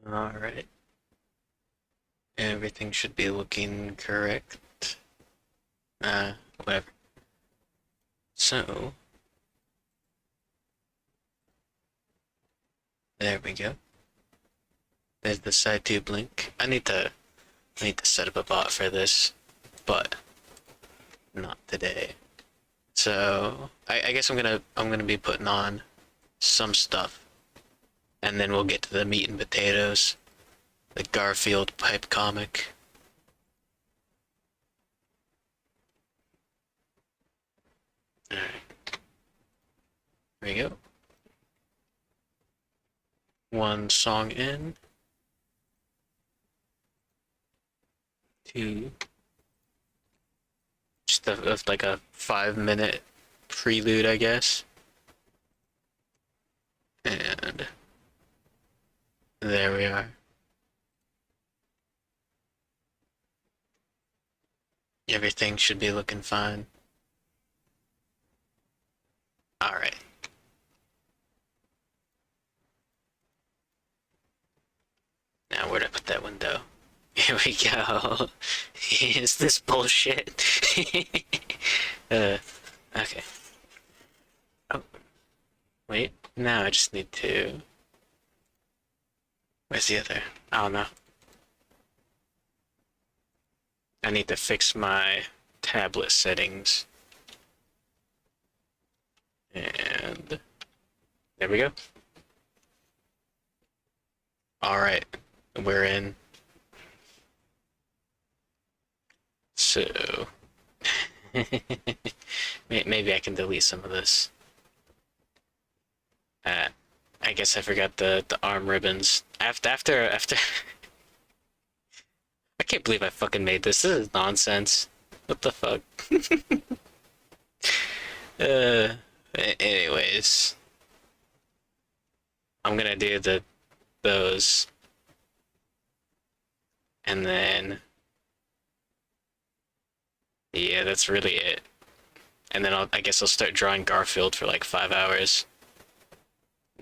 Alright. Everything should be looking correct. Whatever. So, there we go. There's the side tube link. I need to set up a bot for this, but not today. So I guess I'm gonna be putting on some stuff, and then we'll get to the meat and potatoes, the Garfield pipe comic. All right, here we go. One song in, two, just like a 5 minute prelude, I guess, and there we are. Everything should be looking fine. All right. Now where'd I put that window? Here we go. Is this bullshit? uh, okay. Oh, wait. Now I just need to. Where's the other? I don't know. I need to fix my tablet settings. And there we go. Alright. We're in. So. Maybe I can delete some of this. Uh, I guess I forgot the arm ribbons. After I can't believe I fucking made this. This is nonsense. What the fuck? uh anyways, I'm gonna do those and then yeah, that's really it. And then I guess I'll start drawing Garfield for like 5 hours.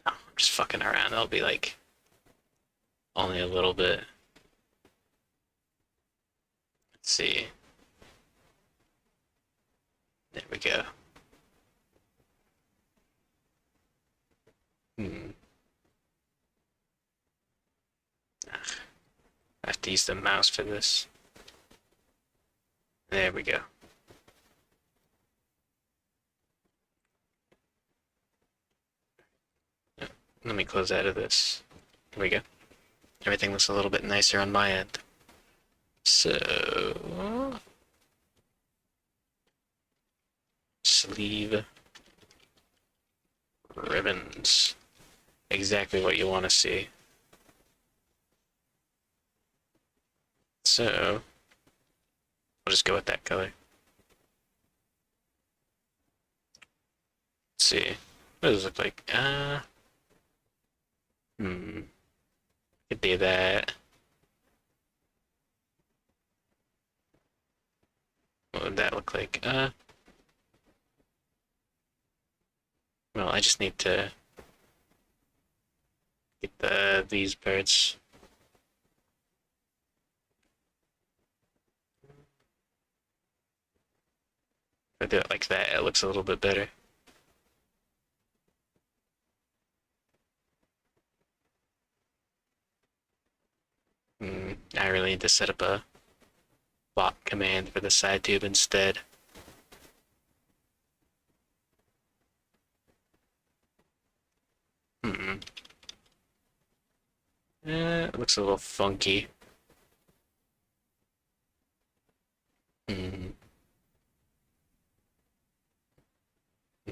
No, I'm just fucking around. I'll be like only a little bit. Let's see. There we go. Hmm. I have to use the mouse for this. There we go. Let me close out of this. Here we go. Everything looks a little bit nicer on my end. So, sleeve ribbons. Exactly what you want to see. So, I'll just go with that color. Let's see. What does it look like? Could be that. What would that look like? Well, I just need to get these parts. If I do it like that, it looks a little bit better. I really need to set up a bot command for the side tube instead. It looks a little funky.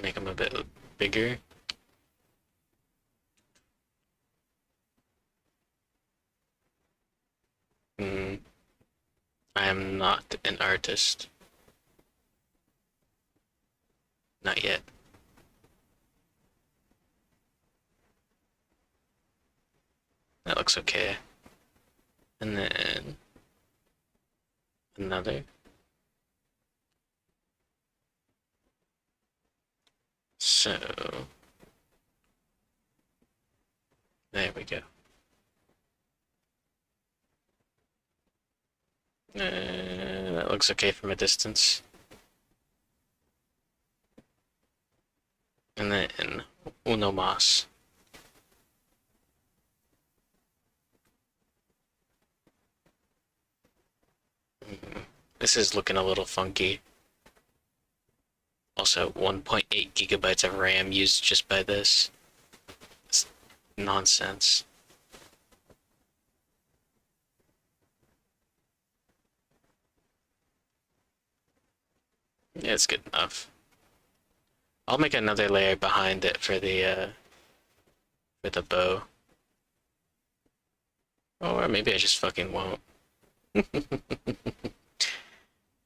Make them a bit bigger. I am not an artist. Not yet. That looks okay. And then another. So there we go. That looks okay from a distance. And then uno más. This is looking a little funky. Also, 1.8 gigabytes of RAM used just by this. It's nonsense. Yeah, it's good enough. I'll make another layer behind it for the bow. Or maybe I just fucking won't.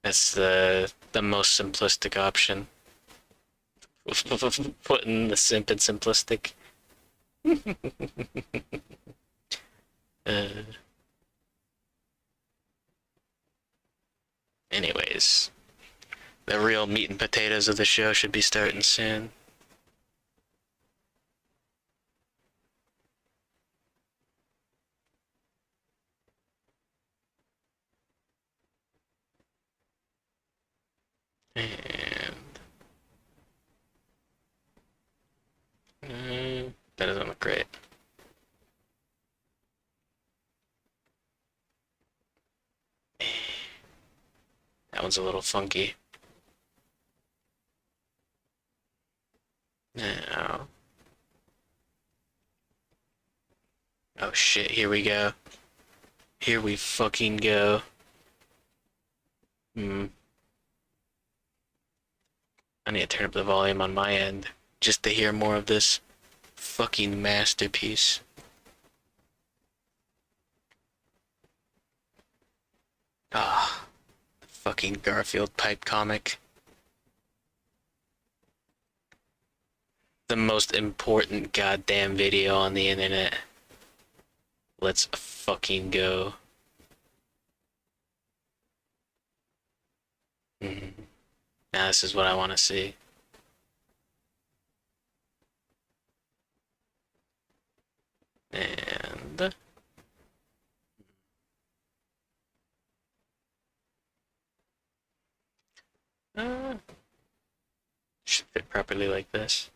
That's the most simplistic option. Putting the simp in simplistic. uh, Anyways, the real meat and potatoes of the show should be starting soon. And that doesn't look great. That one's a little funky. Now. Oh shit, here we go. Here we fucking go. I need to turn up the volume on my end just to hear more of this fucking masterpiece. Ah, the fucking Garfield pipe comic. The most important goddamn video on the internet. Let's fucking go. Now this is what I want to see. And should fit properly like this.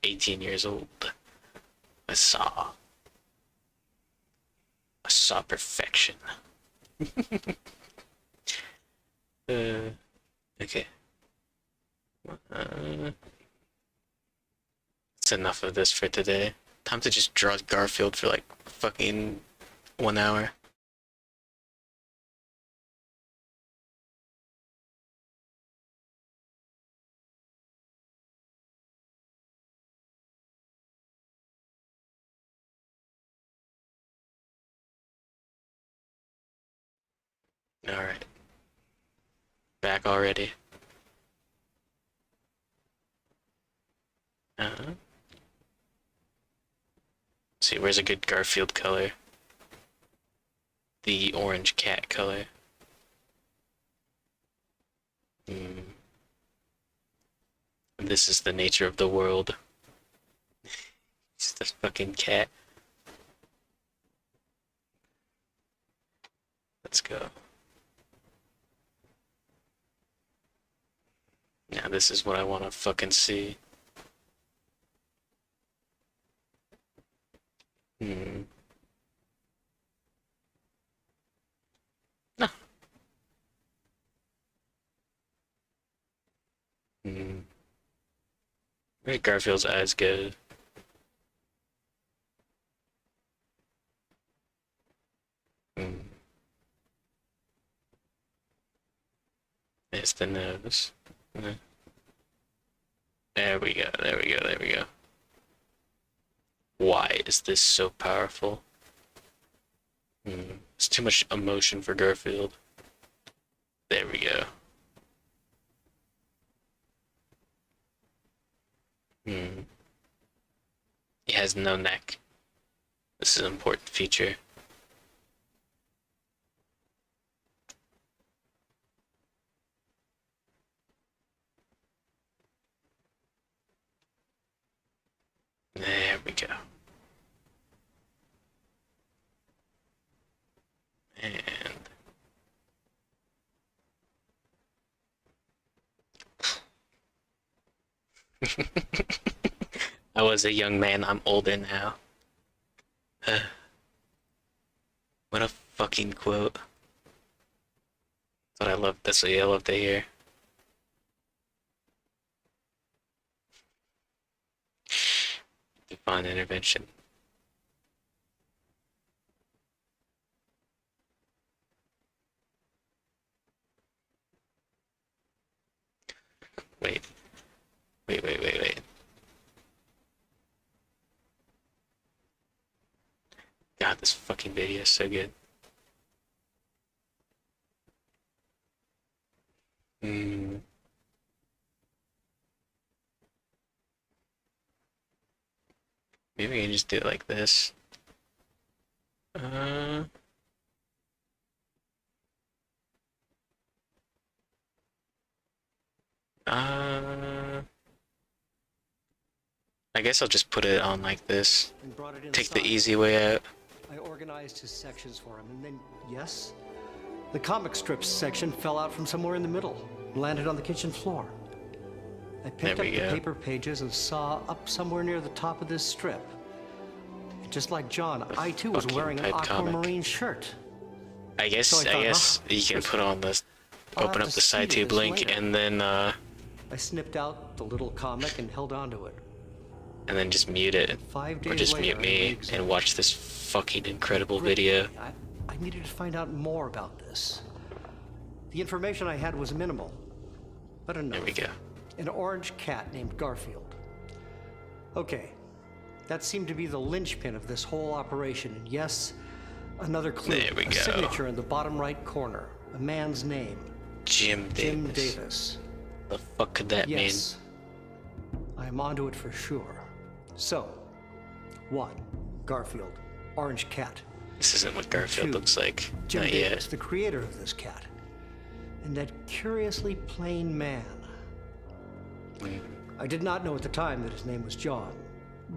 18 years old. I saw perfection. Okay. That's enough of this for today. Time to just draw Garfield for like fucking 1 hour. Alright. Back already. Uh-huh. Let's see, where's a good Garfield color? The orange cat color. This is the nature of the world. It's the fucking cat. Let's go. Now this is what I want to fucking see. No. Where did Garfield's eyes go? It's the nose. There we go, there we go, there we go. Why is this so powerful? It's too much emotion for Garfield. There we go. He has no neck. This is an important feature. I was a young man, I'm older now. What a fucking quote. That's what I love, that's what I love to hear. Divine intervention. Wait. Wait. God, this fucking video is so good. Maybe we can just do it like this. Uh... I guess I'll just put it on like this. Take the easy way out. I organized his sections for him, and then, yes, the comic strips section fell out from somewhere in the middle and landed on the kitchen floor. I picked up the paper pages and saw up somewhere near the top of this strip. Just like John, I too was wearing an aquamarine shirt. I guess you can put on this, open up the SciTube link, and then I snipped out the little comic and held onto it. And then just mute it, or just mute me and watch this fucking incredible video. I needed to find out more about this. The information I had was minimal, but enough. There we go. An orange cat named Garfield. Okay, that seemed to be the linchpin of this whole operation. And yes, another clue. There we go. A signature in the bottom right corner. A man's name. Jim Davis. The fuck could that mean? I'm onto it for sure. So, 1. Garfield. Orange cat. This isn't what Garfield 2, looks like. Jim Not Davis, yet. the creator of this cat. And that curiously plain man. I did not know at the time that his name was John.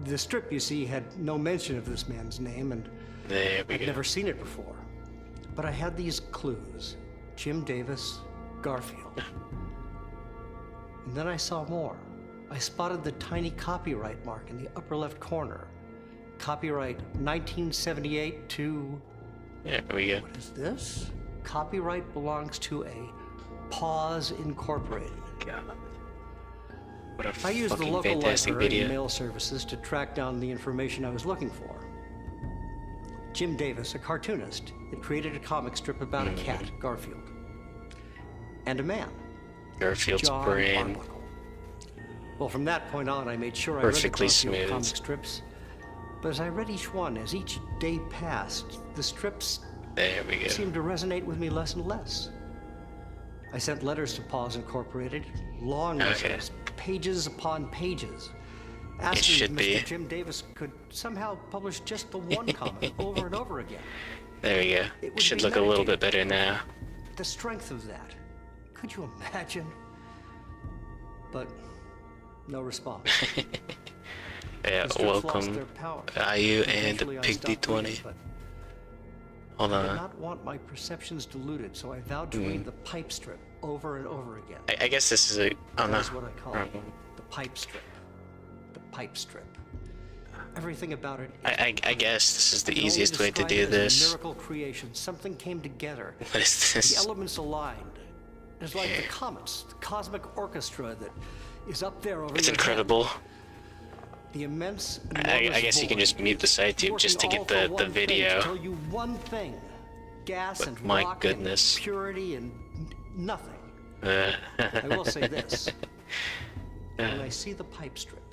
The strip, you see, had no mention of this man's name, and I'd never seen it before. But I had these clues. Jim Davis, Garfield. And then I saw more. I spotted the tiny copyright mark in the upper left corner. Copyright 1978 to... There we go. What is this? Copyright belongs to a Pause Incorporated. God. What a I used the fucking local fantastic library video. and mail services to track down the information I was looking for. Jim Davis, a cartoonist, had created a comic strip about a cat, Garfield, and a man, Garfield's John brain. Arbuckle. Well, from that point on, I made sure Perfectly I read the Garfield smooth. comic strips. But as I read each one, as each day passed, the strips There we go. seemed to resonate with me less and less. I sent letters to Paws Incorporated, long letters, pages upon pages, asking if Mr. Jim Davis could somehow publish just the one comic over and over again. There we go. It should look a little bit better now. The strength of that. Could you imagine? But no response. Yeah, welcome, IU and Pig-D20. Hold I did on. not want my perceptions diluted, so I vowed to read the pipe strip over and over again. I guess this is a... Oh no. That is what I call it. The pipe strip. The pipe strip. Everything about it. I guess this is the easiest way to do this. Miracle creation. Something came together. What is this? The elements aligned. It's like the comets, the cosmic orchestra that is up there over It's your incredible. head. The immense, I guess you can just mute the SciTube just to get the video. Tell you one thing: gas But and my rock goodness. and purity and nothing. I will say this: when I see the pipe strip,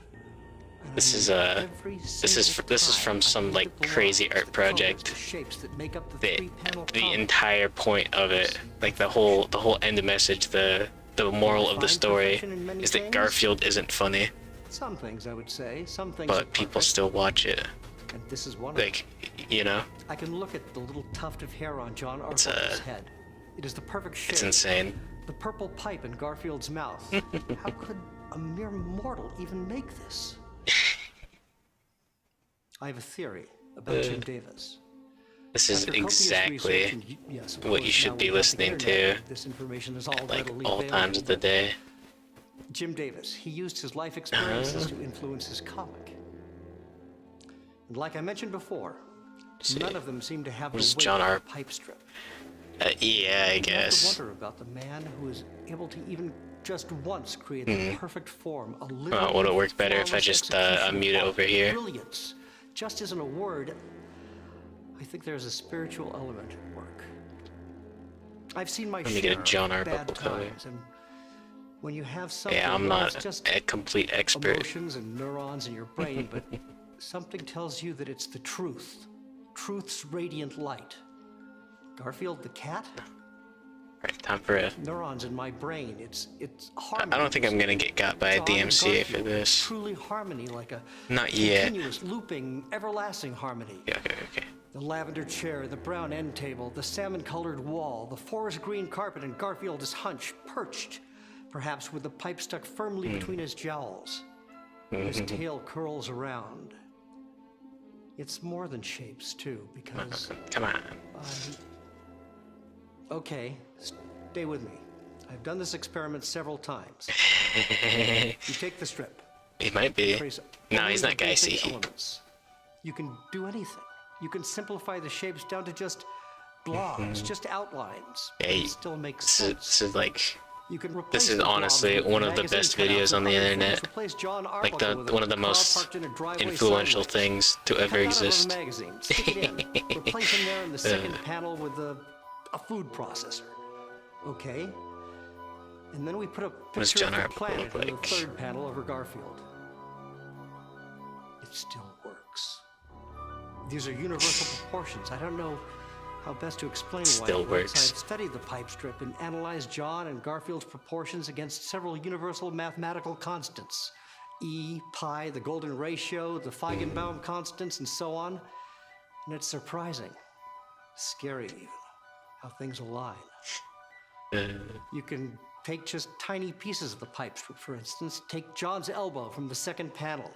this is from some like crazy art project. The entire point of it, like the whole end message, the moral of the story is that Garfield isn't funny. Some things I would say, some things. But people still watch it. And this is one like, you know. I can look at the little tuft of hair on John Arbuckle's head. It is the perfect shape. It's insane. The purple pipe in Garfield's mouth. How could a mere mortal even make this? I have a theory about Jim Davis. This is exactly what you should be listening to this information is all at like all times of the day. Jim Davis. He used his life experiences to influence his comic. And like I mentioned before, none of them seem to have the weight of the pipe strip. Yeah, I guess. I have to wonder about the man who is able to even just once create the perfect form. Would it work better if I just unmute it over here? Brilliance just isn't a word. I think there's a spiritual element at work. I've seen my share of bad times, and when you have something, I'm not just a complete expert. Emotions and neurons in your brain, but something tells you that it's the truth. Truth's radiant light. Garfield the cat? Right, time for a... Neurons in my brain. It's harmony. I don't think I'm gonna get got by a DMCA for this. Truly harmony, like a not yet. Continuous, looping, everlasting harmony. Yeah, okay. The lavender chair, the brown end table, the salmon-colored wall, the forest green carpet, and Garfield is hunched, perched, perhaps with the pipe stuck firmly between his jowls. His tail curls around. It's more than shapes, too, because... Come on. Okay, stay with me. I've done this experiment several times. You take the strip. He might be. No, he's not Geisy. You can do anything. You can simplify the shapes down to just blobs, just outlines. Yeah, it still makes sense. This is like... You can this is honestly one of the best videos on the internet. Like one of the most influential things to ever exist. Stick it in. Replace him there in the second panel with a food processor. Okay. And then we put a picture of the planet in the third panel over Garfield. It still works. These are universal proportions. I don't know how best to explain why it works. I've studied the pipe strip and analyzed John and Garfield's proportions against several universal mathematical constants. E, pi, the golden ratio, the Feigenbaum constants, and so on. And it's surprising, scary even, how things align. You can take just tiny pieces of the pipe strip, for instance. Take John's elbow from the second panel.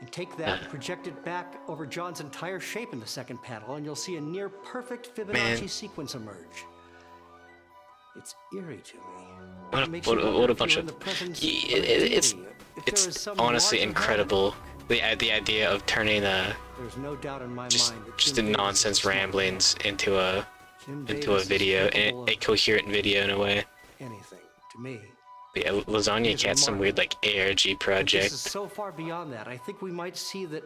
And take that and project it back over John's entire shape in the second panel, and you'll see a near-perfect Fibonacci sequence emerge. It's eerie to me. What a bunch of... It's honestly incredible. The idea of turning There's no doubt in my mind just a nonsense ramblings into a video, a coherent video in a way. Anything to me. Yeah, Lasagna Cat's some weird like ARG project. This is so far beyond that. I think we might see that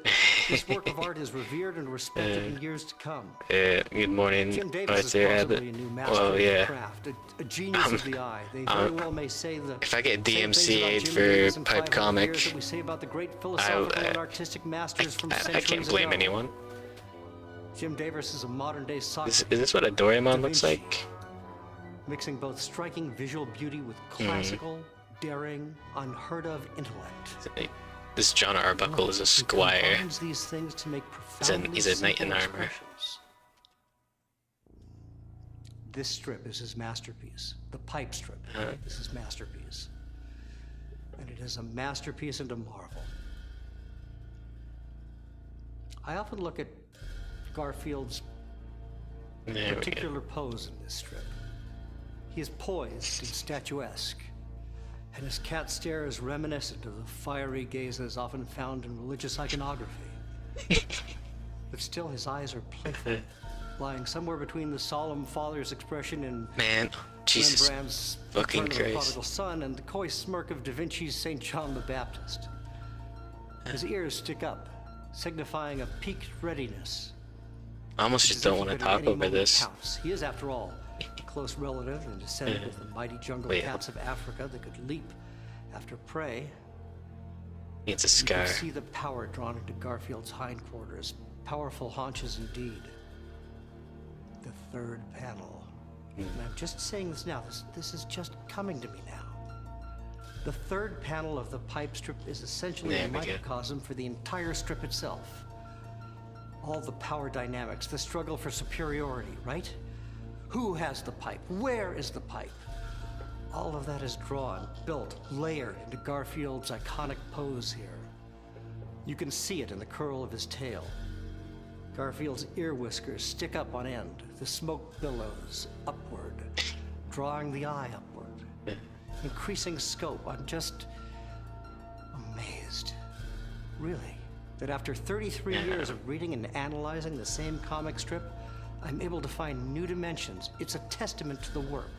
this work of art is revered and respected in years to come. Good morning, Jim Davis is possibly a new master of the craft, a genius of the eye. They very well may say the if I get DMCA'd for pipe comic, that we say about the great philosophical and artistic masters from centuries I can't blame ago. anyone. Jim Davis is a modern-day Socrates. Is this what a Doraemon looks like? Mixing both striking visual beauty with classical, daring, unheard-of intellect. This John Arbuckle is a squire. These things to make He's a knight in armor. This strip is his masterpiece. The pipe strip is his masterpiece. And it is a masterpiece and a marvel. I often look at Garfield's particular pose in this strip. He is poised and statuesque, and his cat stare is reminiscent of the fiery gazes often found in religious iconography. But still, his eyes are playful, lying somewhere between the solemn father's expression in Rembrandt's Return of the Prodigal Son and the coy smirk of Da Vinci's St. John the Baptist. His ears stick up, signifying a peaked readiness. I almost just don't want to talk over this. He is, after all, a close relative and descendant of the mighty jungle cats of Africa that could leap after prey. It's a scar. You can see the power drawn into Garfield's hindquarters. Powerful haunches indeed. The third panel. And I'm just saying this now. This is just coming to me now. The third panel of the pipe strip is essentially a microcosm for the entire strip itself. All the power dynamics, the struggle for superiority, right? Who has the pipe? Where is the pipe? All of that is drawn, built, layered into Garfield's iconic pose here. You can see it in the curl of his tail. Garfield's ear whiskers stick up on end. The smoke billows upward, drawing the eye upward. increasing scope. I'm just amazed. Really, that after 33 years of reading and analyzing the same comic strip, I'm able to find new dimensions. It's a testament to the work.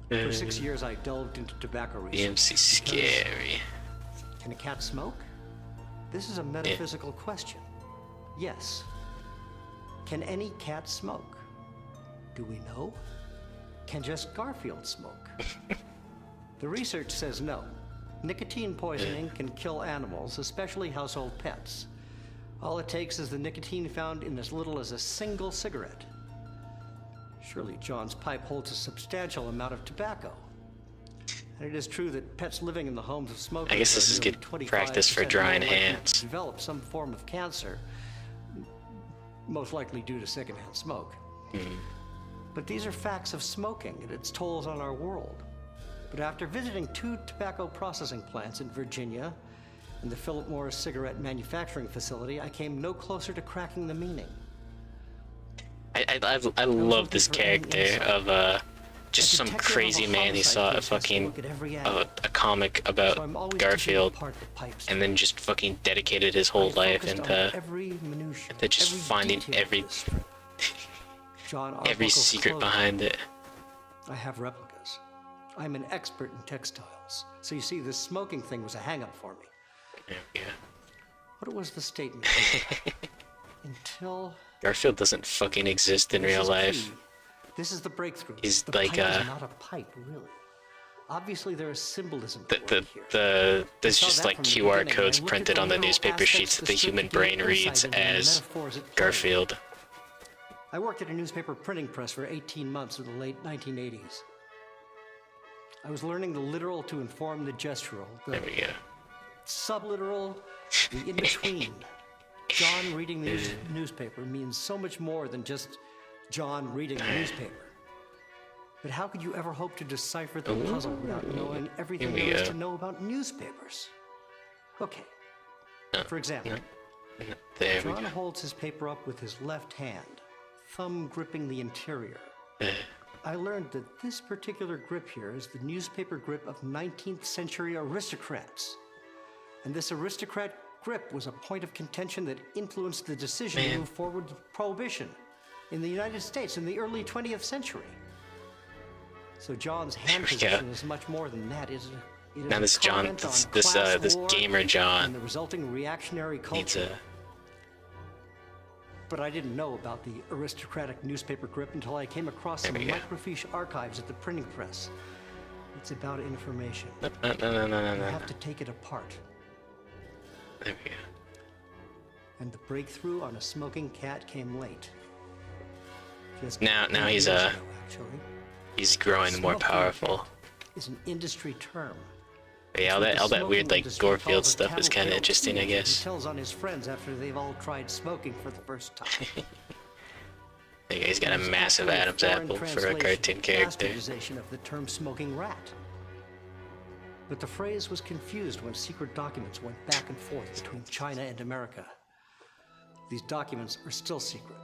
For 6 years, I delved into tobacco research. BMC scary. Can a cat smoke? This is a metaphysical question. Yes. Can any cat smoke? Do we know? Can just Garfield smoke? The research says no. Nicotine poisoning can kill animals, especially household pets. All it takes is the nicotine found in as little as a single cigarette. Surely John's pipe holds a substantial amount of tobacco. And it is true that pets living in the homes of smokers, I guess this is good practice for drying hands. Develop some form of cancer, most likely due to secondhand smoke. But these are facts of smoking and its tolls on our world. But after visiting 2 tobacco processing plants in Virginia and the Philip Morris cigarette manufacturing facility, I came no closer to cracking the meaning. I love this character of just some crazy man he saw a fucking a comic about Garfield and then just fucking dedicated his whole life into just finding every secret behind it. I have replicas. I'm an expert in textiles. So you see, this smoking thing was a hang-up for me. Yeah. What was the statement? Until... Garfield doesn't fucking exist in real life. This is the breakthrough. He's the like pipe is not a pipe, really. Obviously, there is symbolism. There's just like QR codes printed on the newspaper sheets that the human brain reads as Garfield. I worked at a newspaper printing press for 18 months in the late 1980s. I was learning the literal to inform the gestural. There we go. Subliteral, the in-between. John reading the newspaper means so much more than just John reading the newspaper. But how could you ever hope to decipher the puzzle without knowing everything there is to know about newspapers? Okay. For example, John holds his paper up with his left hand, thumb gripping the interior. I learned that this particular grip here is the newspaper grip of 19th century aristocrats. And this aristocrat grip was a point of contention that influenced the decision to move forward with Prohibition in the United States in the early 20th century. So John's hand position is much more than that. It is now this John, this gamer John, and the resulting reactionary culture. But I didn't know about the aristocratic newspaper grip until I came across some microfiche archives at the printing press. It's about information. No. You have to take it apart. There we go. And the breakthrough on a smoking cat came late. Just now he's he's growing more powerful. Is an industry term. But yeah, all that weird like Garfield stuff is kind of interesting, I guess. He tells on his friends after they've all tried smoking for the first time. He's got a massive Adam's apple for a cartoon character. Of the term smoking rat. But the phrase was confused when secret documents went back and forth between China and America. These documents are still secret.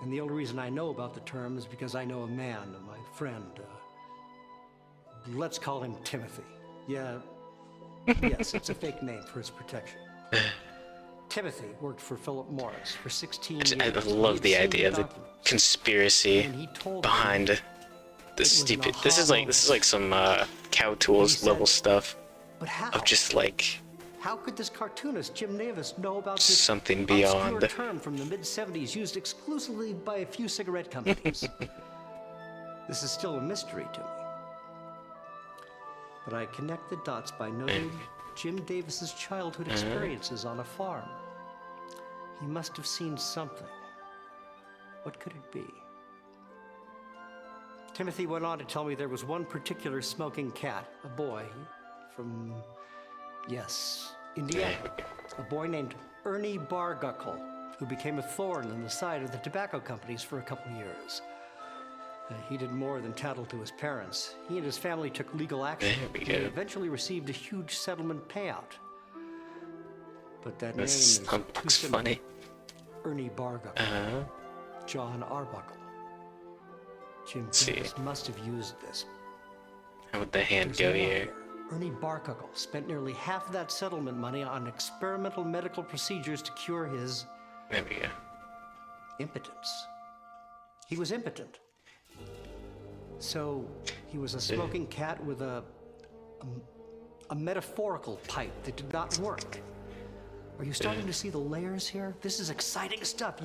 And the only reason I know about the term is because I know a man, my friend. Let's call him Timothy. Yeah, yes, it's a fake name for his protection. Timothy worked for Philip Morris for 16 years. I love the idea of the conspiracy behind this stupid. This is like some Cow Tools level stuff. But how? Of just like. How could this cartoonist Jim Davis know about this something beyond obscure term from the mid-70s used exclusively by a few cigarette companies? This is still a mystery to me. But I connect the dots by noting Jim Davis's childhood experiences on a farm. He must have seen something. What could it be? Timothy went on to tell me there was one particular smoking cat, a boy from, yes, Indiana. A boy named Ernie Barguckle, who became a thorn in the side of the tobacco companies for a couple of years. He did more than tattle to his parents. He and his family took legal action. He eventually received a huge settlement payout. But that name is too simple. Funny. Ernie Barguckle. John Arbuckle. Jim Davis must have used this How would the hand There's go more here? Ernie Barkuckle spent nearly half of that settlement money on experimental medical procedures to cure his There we go. impotence. He was impotent. So he was a smoking cat with a metaphorical pipe that did not work. Are you starting to see the layers here? This is exciting stuff.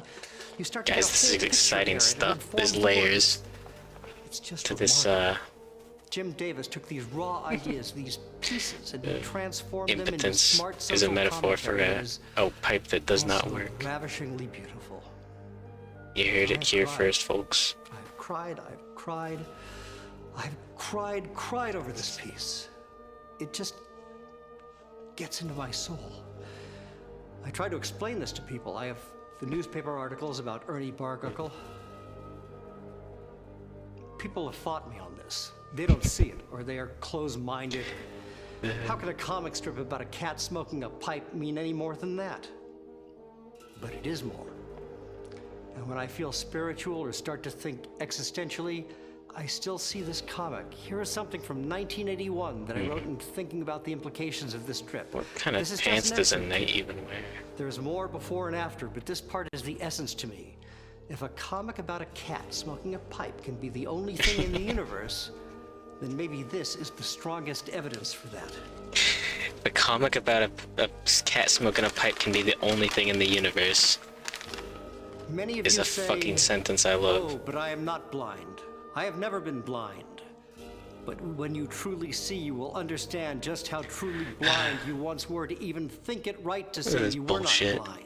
You start to Guys, get a this whole is picture exciting here, and it stuff. informs There's the work. layers It's just to this remarkable. Jim Davis took these raw ideas, these pieces, and he transformed them into impotence smart is social a metaphor for commentary that a is pipe that does not also work. ravishingly beautiful. You heard it I've here cried. first, folks. I've cried over this piece. It just gets into my soul. I try to explain this to people. I have the newspaper articles about Ernie Barguckle. People have fought me on this. They don't see it, or they are close-minded. How can a comic strip about a cat smoking a pipe mean any more than that? But it is more. And when I feel spiritual or start to think existentially, I still see this comic. Here is something from 1981 that I wrote in thinking about the implications of this trip. What kind of This is just pants an does a excerpt. knight even wear? There's more before and after, but this part is the essence to me. If a comic about a cat smoking a pipe can be the only thing in the universe, then maybe this is the strongest evidence for that. A comic about a cat smoking a pipe can be the only thing in the universe. Many of Is you a say, fucking sentence I love. "Oh, but I am not blind. I have never been blind." But when you truly see, you will understand just how truly blind you once were to even think it right to say This is you bullshit. were not blind.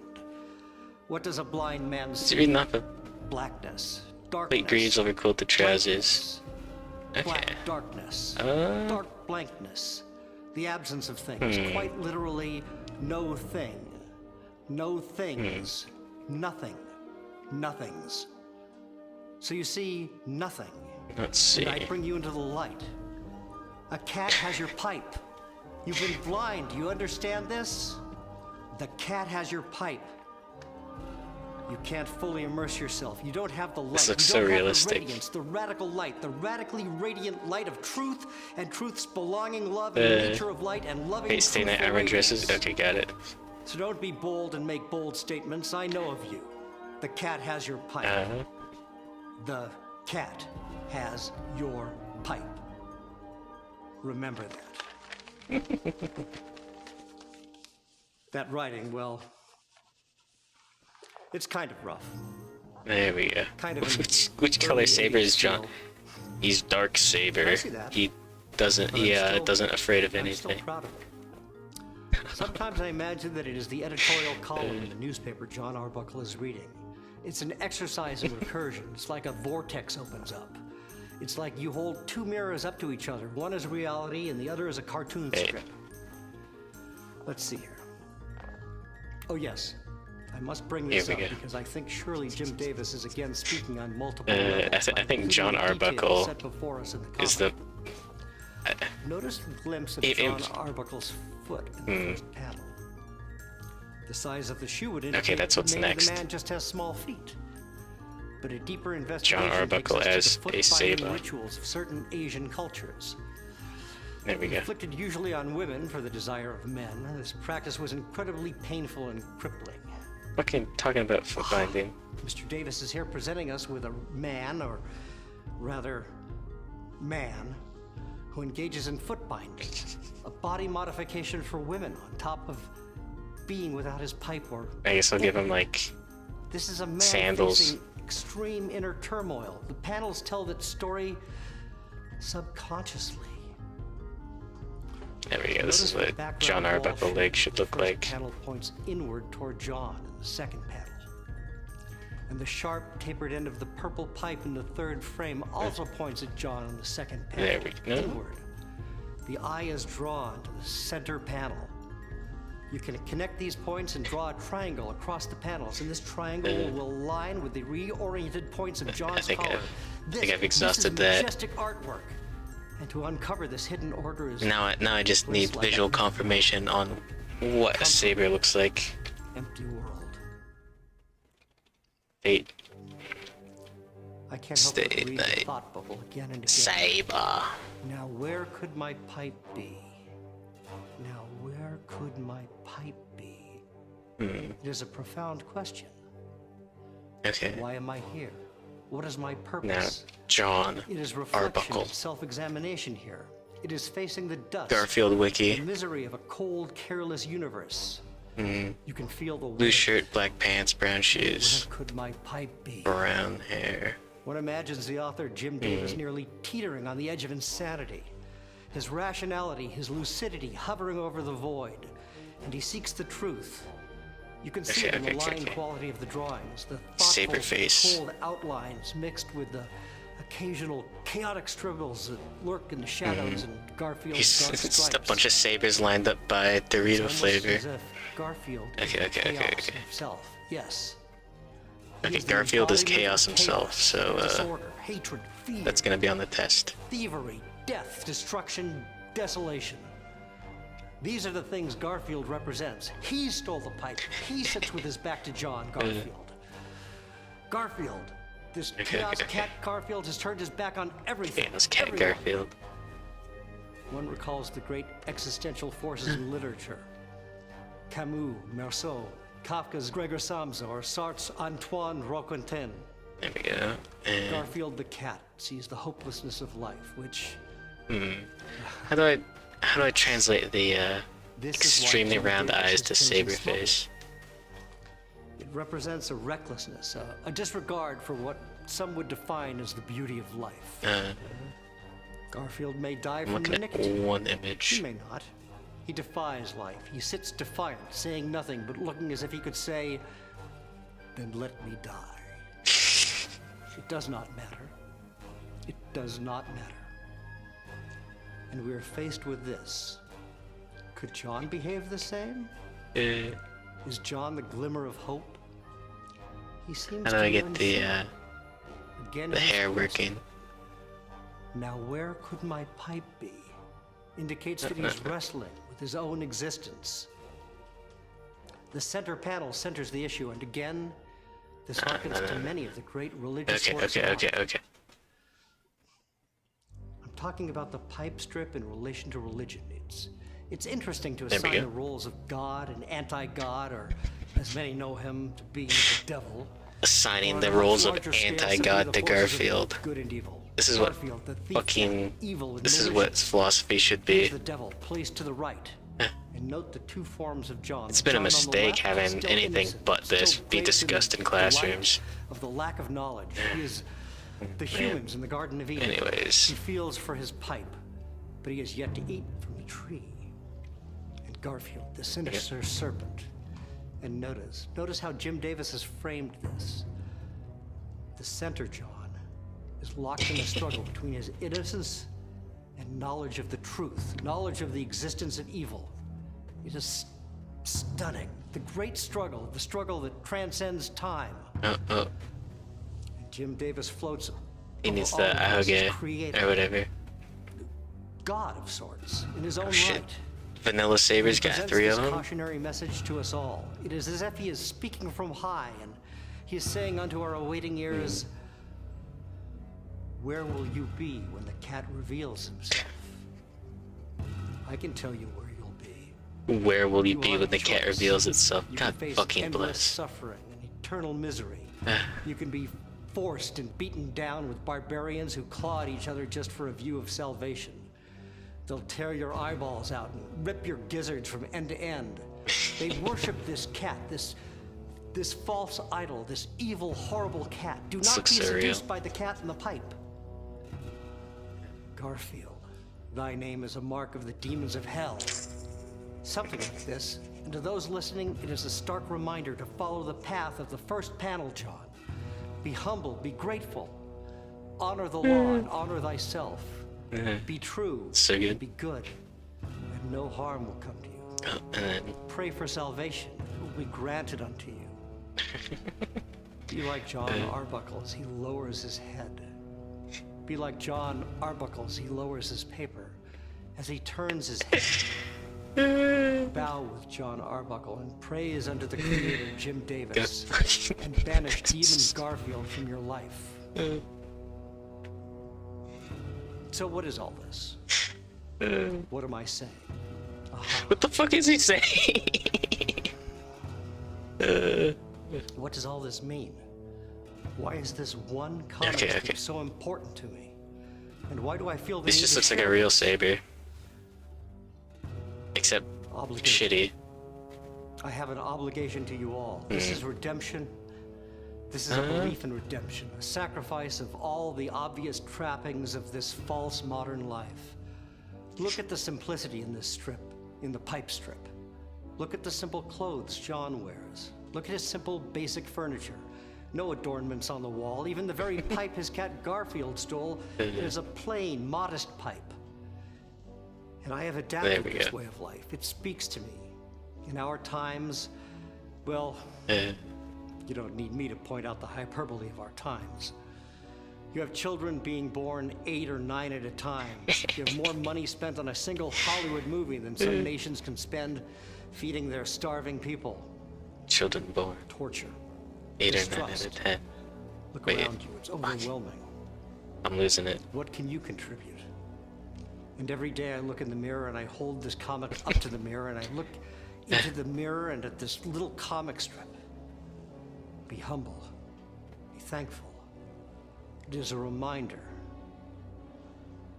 What does a blind man Is see? he reading off of Blackness, darkness. white greaves over quilted trousers? blankness, Okay. Black darkness, Uh. dark blankness, the absence of things, quite literally no thing, no things, nothing, nothings. So you see nothing, Let's see. and I bring you into the light. A cat has your pipe. You've been blind, do you understand this? The cat has your pipe. You can't fully immerse yourself. You don't have the light. This looks you so don't have realistic. the radiance, the radical light, the radically radiant light of truth and truth's belonging love and the nature of light and loving Face stay night truthful iron dresses. radiance. Okay, got it. So don't be bold and make bold statements. I know of you. The cat has your pipe. The cat has your pipe. Remember that. That writing, well, it's kind of rough. There we go. Kind of Which color early saber is 80s John? feel. He's dark saber. I see that. He doesn't. But I'm He still- doesn't afraid of I'm still anything. proud of it. Sometimes I imagine that it is the editorial column in the newspaper John Arbuckle is reading. It's an exercise in recursion. It's like a vortex opens up. It's like you hold two mirrors up to each other. One is reality and the other is a cartoon Hey. strip. Let's see here. Oh yes, I must bring this Here up we go. because I think surely Jim Davis is again speaking on multiple I levels by think including John the details Arbuckle set before us in the Is comic. the Notice the glimpse of It- John it- Arbuckle's foot in the first panel. The size of the shoe would indicate that's what's that maybe next. the man just has small feet. But a deeper investigation Arbuckle takes us as to the a foot-binding saber. rituals of certain Asian cultures. there we go. Inflicted usually on women for the desire of men, this practice was incredibly painful and crippling. Fucking talking about foot binding. Mr. Davis is here presenting us with a man, or rather, man, who engages in foot binding, a body modification for women on top of being without his pipe or... I guess I'll give him like. This is a man Sandals. facing extreme inner turmoil. The panels tell that story subconsciously. There we go. This is Notice the what background John wall Arbuckle shape. leg should The look first like. panel points inward toward John in the second panel. And the sharp, tapered end of the purple pipe in the third frame also points at John in the second panel. There we go. Inward. The eye is drawn to the center panel. You can connect these points and draw a triangle across the panels, and this triangle will align with the reoriented points of John's think collar. I've exhausted this is that. majestic artwork. And to uncover this hidden order is Now I just place need like visual a confirmation on what a saber looks like. empty world. Fate. I can't help but read the thought bubble again and again. Saber. Now where could my pipe be? Now where could my pipe be? It is a profound question. Okay. Why am I here? What is my Now, purpose? John It is reflection Arbuckle. and self-examination here. It is facing the dust, Garfield the wiki. misery of a cold, careless universe. You can feel the Blue weight. shirt, black pants, brown shoes, Where could my pipe be? brown hair. One imagines the author Jim Davis nearly teetering on the edge of insanity. His rationality, his lucidity hovering over the void. And he seeks the truth. You can see it in the line quality of the drawings, the Saber thoughtful, face. cold outlines mixed with the occasional chaotic scribbles that lurk in the shadows and Garfield's dark It's stripes. just a bunch of sabers lined up by Dorito Almost flavor. as if Garfield is chaos himself. Yes. He Okay, is the Garfield is embodiment chaos of himself, so disorder, hatred, fear, that's gonna be on the test. thievery, death, destruction, desolation. These are the things Garfield represents. He stole the pipe. He sits with his back to John Garfield. Garfield, this chaos cat Garfield has turned his back on everything. Chaos cat everyone. Garfield. One recalls the great existential forces in literature. Camus, Meursault, Kafka's Gregor Samsa, or Sartre's Antoine Roquentin. There we go. And Garfield the cat sees the hopelessness of life, which how do I translate the this is why extremely Jim round Davis eyes is to chosen saber smoker. face? It represents a recklessness, a disregard for what some would define as the beauty of life. Garfield may die I'm from looking the at nicotine. one He image. may not. He defies life. He sits defiant, saying nothing, but looking as if he could say, "Then let me die." It does not matter. It does not matter. And we are faced with this. Could John behave the same? Is John the glimmer of hope? He seems How to do I be get the unsure. Again, the he's hair close. working? Now where could my pipe be? Indicates that he's wrestling with his own existence. The center panel centers the issue, and again, this harkens to many of the great religious works of art. Okay. I'm talking about the pipe strip in relation to religion. It's interesting to There we assign go. the roles of God and anti-God, or as many know him to be, the devil. Assigning Or the on a much roles of larger scale, simply anti-god the to forces of Garfield. Good and evil. This is what Garfield, the thief, fucking evil and this is malicious. what philosophy should Here's be. the devil placed to the right. And note the two forms of John. It's been a John on the mistake left, having still anything innocent, but still this be draped discussed in the classrooms. light of the lack of knowledge. He is the humans in the Garden of Eden. Anyways. He feels for his pipe, but he has yet to eat from the tree. And Garfield, the sinister serpent. And notice how Jim Davis has framed this. The center John is locked in a struggle between his innocence and knowledge of the truth, knowledge of the existence of evil. It is stunning. The great struggle, the struggle that transcends time. And Jim Davis floats He over needs all the of this as ahoge creator, or whatever. God of sorts, in his own Shit. right. Vanilla Sabers He got presents 3 of this them. cautionary message to us all. It is as if he is speaking from high, and he is saying unto our awaiting ears, "Where will you be when the cat reveals himself? I can tell you where you'll be. Where will you You be have when a the cat choice. reveals itself? You God can face fucking endless bless. suffering and eternal misery. You can be forced and beaten down with barbarians who claw at each other just for a view of salvation. They'll tear your eyeballs out and rip your gizzards from end to end. They worship this cat, this false idol, this evil, horrible cat. Do This not looks be surreal. seduced by the cat in the pipe. Garfield, thy name is a mark of the demons of hell. Something like this. And to those listening, it is a stark reminder to follow the path of the first panel, John. Be humble, be grateful. Honor the law and honor thyself. Be true, So good. and be good, and no harm will come to you. And then Pray for salvation, it will be granted unto you. Be like John Arbuckle as he lowers his head. Be like John Arbuckle as he lowers his paper, as he turns his head. Bow with John Arbuckle and praise unto the creator Jim Davis, and banish demon Garfield from your life. So what is all this? What am I saying? What the fuck is he saying? What does all this mean? Why is this one comic strip so important to me? And why do I feel the This need just to looks like a share real this? saber. Except shitty. I have an obligation to you all. This is redemption. This is a belief in redemption, a sacrifice of all the obvious trappings of this false modern life. Look at the simplicity in this strip, in the pipe strip. Look at the simple clothes John wears. Look at his simple, basic furniture. No adornments on the wall. Even the very pipe his cat Garfield stole is a plain, modest pipe. And I have adapted this way of life. It speaks to me. In our times, well, you don't need me to point out the hyperbole of our times. You have children being born 8 or 9 at a time. You have more money spent on a single Hollywood movie than some nations can spend feeding their starving people. Children born. Torture. 8 or 9 out of 10. Look around you, it's overwhelming. I'm losing it. What can you contribute? And every day I look in the mirror and I hold this comic up to the mirror and I look into the mirror and at this little comic strip. Be humble. Be thankful. It is a reminder.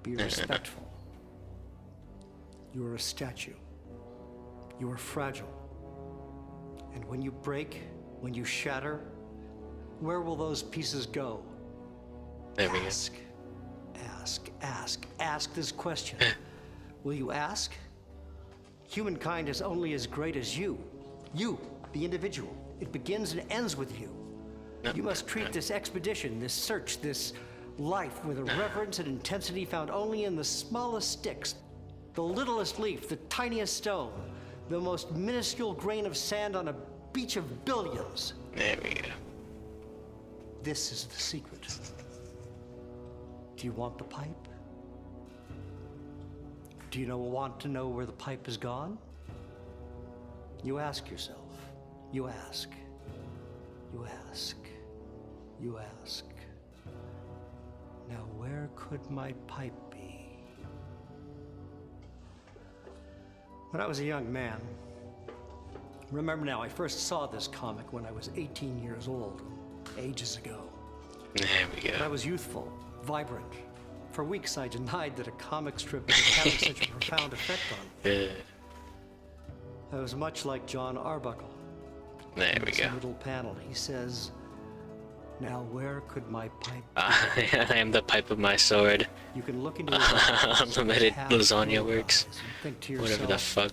Be respectful. You are a statue. You are fragile. And when you break, when you shatter, where will those pieces go? There we go. Ask this question. Will you ask? Humankind is only as great as you. You, the individual. It begins and ends with you. You must treat this expedition, this search, this life with a reverence and intensity found only in the smallest sticks, the littlest leaf, the tiniest stone, the most minuscule grain of sand on a beach of billions. There we go. This is the secret. Do you want the pipe? Do you want to know where the pipe has gone? You ask yourself. You ask. You ask. You ask. Now where could my pipe be? When I was a young man, remember now, I first saw this comic when I was 18 years old, ages ago. There we go. I was youthful, vibrant. For weeks I denied that a comic strip was having such a profound effect on me. I was much like John Arbuckle. There we go. In this little panel, he says, "Now where could my pipe be?" I am the pipe of my sword. You can look into his eyes, Unlimited lasagna works. Think to yourself, Whatever the fuck.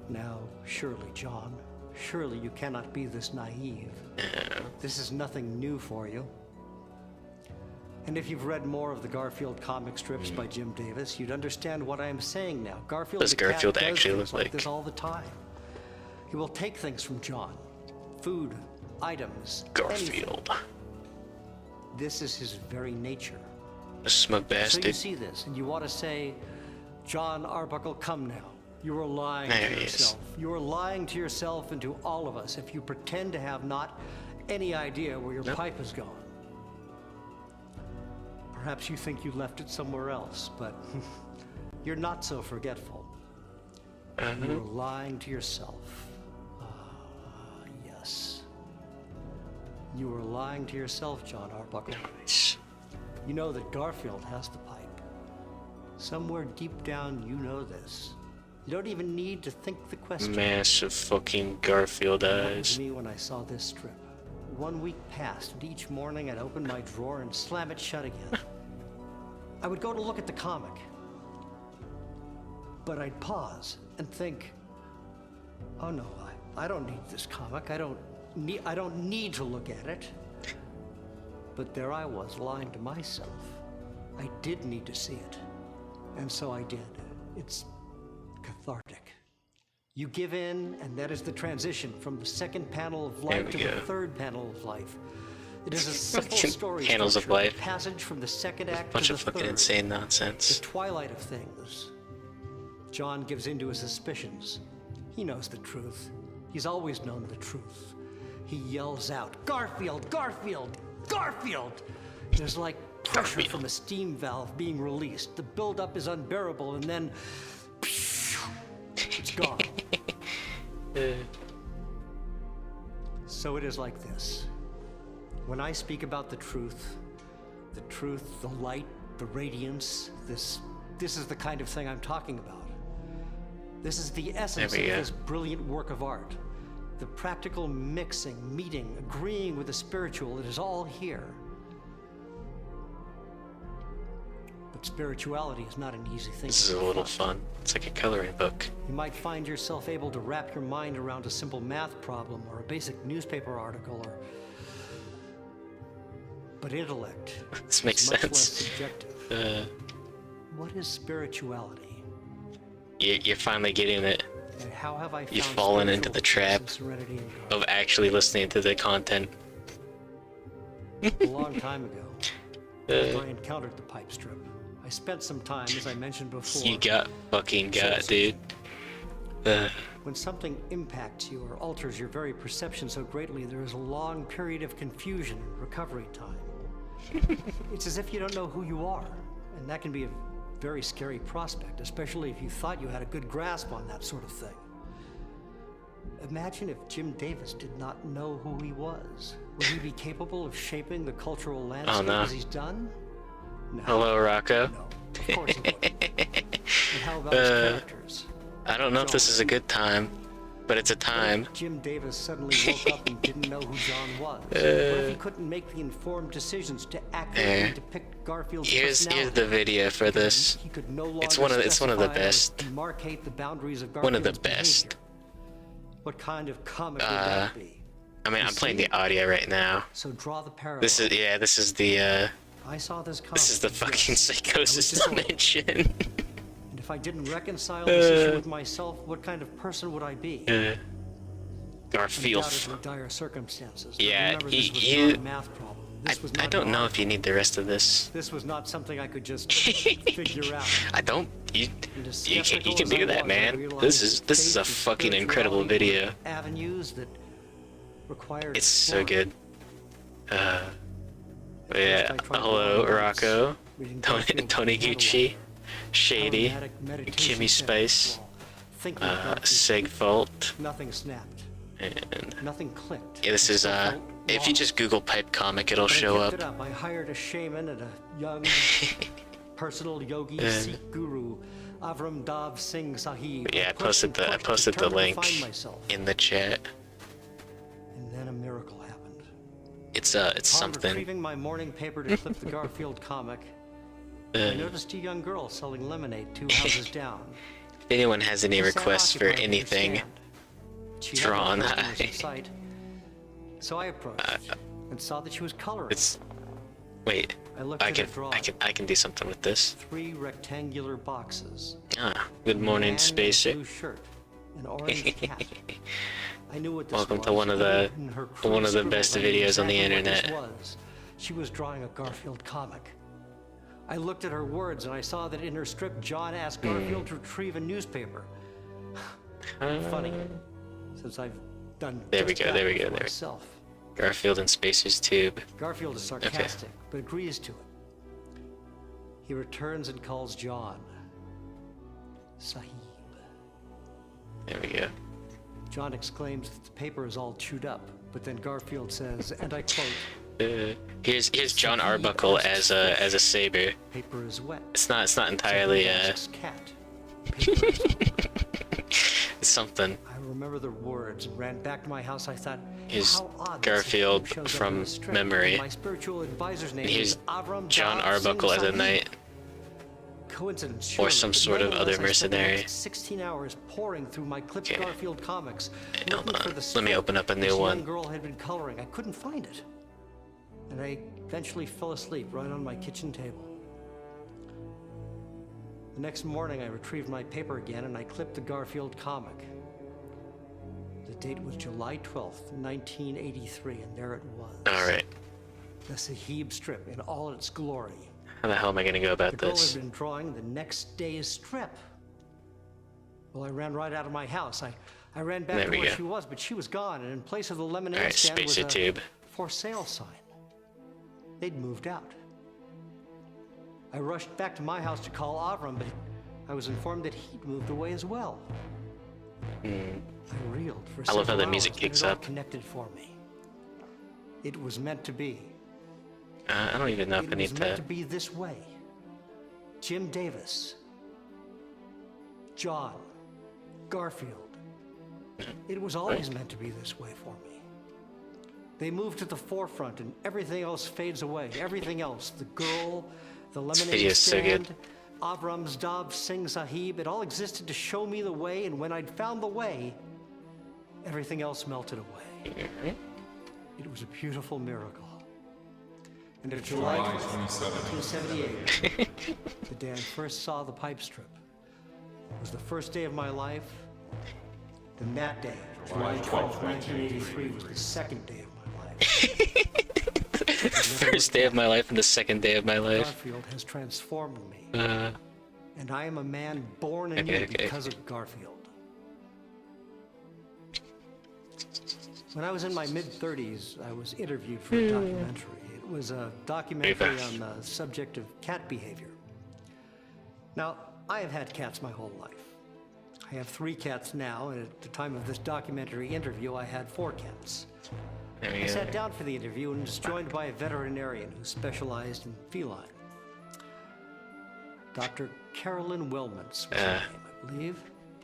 Now, surely, John, surely you cannot be this naive. This is nothing new for you. And if you've read more of the Garfield comic strips by Jim Davis, you'd understand what I am saying now. Garfield, Does Garfield does actually things look like this all the time? He will take things from John, food, items, Garfield? anything. This is his very nature. A smug bastard. So you see this, and you want to say, "John Arbuckle, come now. You are lying There to he yourself. is. You are lying to yourself and to all of us if you pretend to have not any idea where your pipe has gone. Perhaps you think you left it somewhere else, but you're not so forgetful. You are lying to yourself. Yes. You are lying to yourself, John Arbuckle. Nice. You know that Garfield has the pipe. Somewhere deep down, you know this. You don't even need to think the question. Massive fucking Garfield That was eyes. me when I saw this strip. 1 week passed, and each morning I'd open my drawer and slam it shut again. I would go to look at the comic, but I'd pause and think, "Oh no, I don't need this comic. I don't need to look at it." But there I was, lying to myself. I did need to see it, and so I did. It's cathartic. You give in, and that is the transition from the second panel of life to the third panel of life. It is a simple story Panels of structure, life. the passage from the second act Bunch to of the fucking third. insane The nonsense. twilight of things. John gives in to his suspicions. He knows the truth. He's always known the truth. He yells out, "Garfield! Garfield! Garfield!" There's like pressure Garfield. from a steam valve being released. The buildup is unbearable, and then it's gone. So it is like this. When I speak about the truth, the light, the radiance, this is the kind of thing I'm talking about. This is the essence of this brilliant work of art. The practical mixing, meeting, agreeing with the spiritual, it is all here. But spirituality is not an easy thing. This is a little fun. It's like a coloring book. You might find yourself able to wrap your mind around a simple math problem or a basic newspaper article, but intellect This makes is much sense. less subjective. What is spirituality? You're finally getting it. And how have I found You've fallen into the trap serenity and of actually listening to the content. a long time ago, after I encountered the pipe strip, I spent some time, as I mentioned before. You got fucking got, dude. When something impacts you or alters your very perception so greatly, there is a long period of confusion and recovery time. It's as if you don't know who you are, and that can be a very scary prospect, especially if you thought you had a good grasp on that sort of thing. Imagine if Jim Davis did not know who he was. Would he be capable of shaping the cultural landscape as he's done? No. Hello, Rocco. No, of course he wouldn't. And how about his characters? I don't know if this is a good time, but it's a time. Jim Davis suddenly woke up and didn't know who John was. What if he couldn't make the informed decisions to accurately depict Garfield's personality? Here's the video for this. He could no longer It's one of the specify or best. demarcate the boundaries of One of the Garfield's best. behavior. What kind of comic would that be? I mean, You I'm playing see? the audio right now. So draw the parallel. This is the I saw this comic. this is the fucking yes. psychosis I was disordered. dimension. And if I didn't reconcile this issue with myself, what kind of person would I be? Garfield. Undoubtedly dire circumstances. But Yeah, remember, this was you- not a math problem. This was I not don't an know art. if you need the rest of this. This was not something I could just figure out. I don't. You And as you can skeptical as do I that, was, I man. realized This is faith a and fucking incredible spirituality video. were avenues that required It's so exploring. good. At Yeah. first I tried Hello, to Rocco. reading Tony Garfield's Gucci. monologue. Shady. Automatic meditation Kimmy Spice. sentence. Thinking of Garfield. Segfault. Nothing snapped. And Nothing clicked. yeah, this is I felt if you lost. just Google pipe comic, it'll But I show kept up. it up. I hired a shaman and a young personal yogi, Sikh guru, Avram Dav Singh Sahib. Yeah, I pushed posted and the pushed, the determined to link find myself. in the chat. And then a miracle happened. It's Upon something. retrieving my morning paper to clip the Garfield comic, I noticed a young girl selling lemonade 2 houses down. If anyone has any She sat requests for occupied in her anything, stand. She had drawn no customers in eye. sight. So I approached and saw that she was coloring. it's. Wait, I looked I at can her drawing. I can do something with this. 3 rectangular boxes. Ah, good A morning, man in a spaceship. blue shirt, an orange cat. I knew what this Welcome was. to one of the- In her one of the crude best scribble, I knew videos on the exactly what this internet. was. She was drawing a Garfield comic. I looked at her words and I saw that in her strip, John asked Garfield to retrieve a newspaper. Funny, since I've done There we just go, that there we go, for there we go. myself. Garfield and Spacer's Tube. Garfield is sarcastic, but agrees to it. He returns and calls John Sahib. There we go. John exclaims that the paper is all chewed up, but then Garfield says, and I quote, Here's John Arbuckle as a saber. paper is wet. It's not entirely Asks cat. Paper is wet. it's something. I remember the words and ran back to my house. I thought, Here's how odd that Garfield Sahib shows up from in the strip. memory. My spiritual advisor's name And here's is Avram John Dav Arbuckle Singh as a Sahib. knight. Coincidence, Or surely, some but sort of nonetheless, other I spent the mercenary. next 16 hours poring through my clipped Okay. Garfield comics. Hold looking for on. the Let me strip open up a this new young one. girl had been coloring. I couldn't find it. And I eventually fell asleep right on my kitchen table. The next morning, I retrieved my paper again and I clipped the Garfield comic. The date was July 12th, 1983, and there it was. Alright. The Sahib strip in all its glory. How the hell am I gonna go about The girl this? had been drawing the next day's strip. Well, I ran right out of my house. I ran back There to we where go. she was, but she was gone, and in place of the lemonade Alright, stand was Spacer a Tube. for sale sign. They'd moved out. I rushed back to my house to call Avram, but I was informed that he'd moved away as well. I reeled for I love how the several music hours, kicks then it all up. connected for me. It was meant to be. I don't even know if I It need was meant to. to be this way. Jim Davis, John, Garfield. It was always meant to be this way for me. They move to the forefront and everything else fades away. Everything else, the girl, the lemonade video's so stand, good. Avram's Dab Singh Sahib, it all existed to show me the way, and when I'd found the way, everything else melted away. It was a beautiful miracle. And in July 1978, the day I first saw the pipe strip, was the first day of my life. Then that day, July 12, 1983, was the second day of my life. First day of my life and the second day of my life. Garfield has transformed me. And I am a man born anew because of Garfield. When I was in my mid-30s, I was interviewed for a documentary. It was a documentary on the subject of cat behavior. Now, I have had cats my whole life. I have 3 cats now, and at the time of this documentary interview, I had 4 cats. I sat down for the interview and was joined by a veterinarian who specialized in feline. Dr. Carolyn Wilmans was her name, I believe.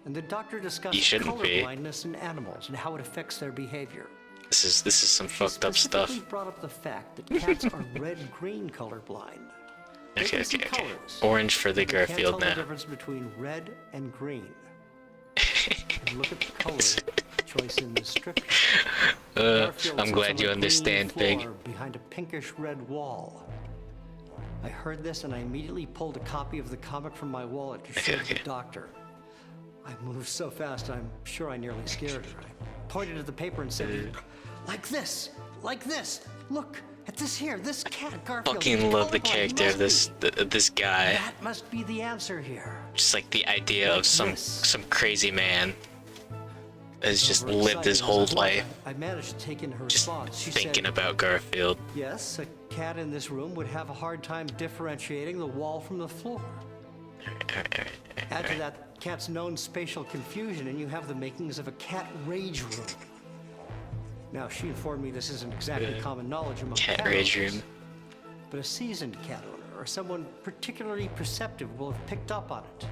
And the doctor discussed color blindness in animals and how it affects their behavior. This is some fucked up She stuff. specifically brought up the fact that cats are red-green colorblind. Okay. Orange for the Garfield Can't tell the now. difference between red and green. And look at the color choice in the strip. I'm glad you understand, Big. Behind a pinkish red wall. I heard this and I immediately pulled a copy of the comic from my wallet to show the doctor. I moved so fast, I'm sure I nearly scared her. I pointed at the paper and said, like this, look at this here, this cat, Garfield. Fucking love the character of this guy. That must be the answer here. Just like the idea of some crazy man has just lived his whole life I managed to take in her just response. She thinking said, about Garfield. yes, a cat in this room would have a hard time differentiating the wall from the floor. Add to that cat's known spatial confusion and you have the makings of a cat rage room. Now, she informed me this isn't exactly common knowledge among Cat cat rage owners, room. but a seasoned cat owner or someone particularly perceptive will have picked up on it.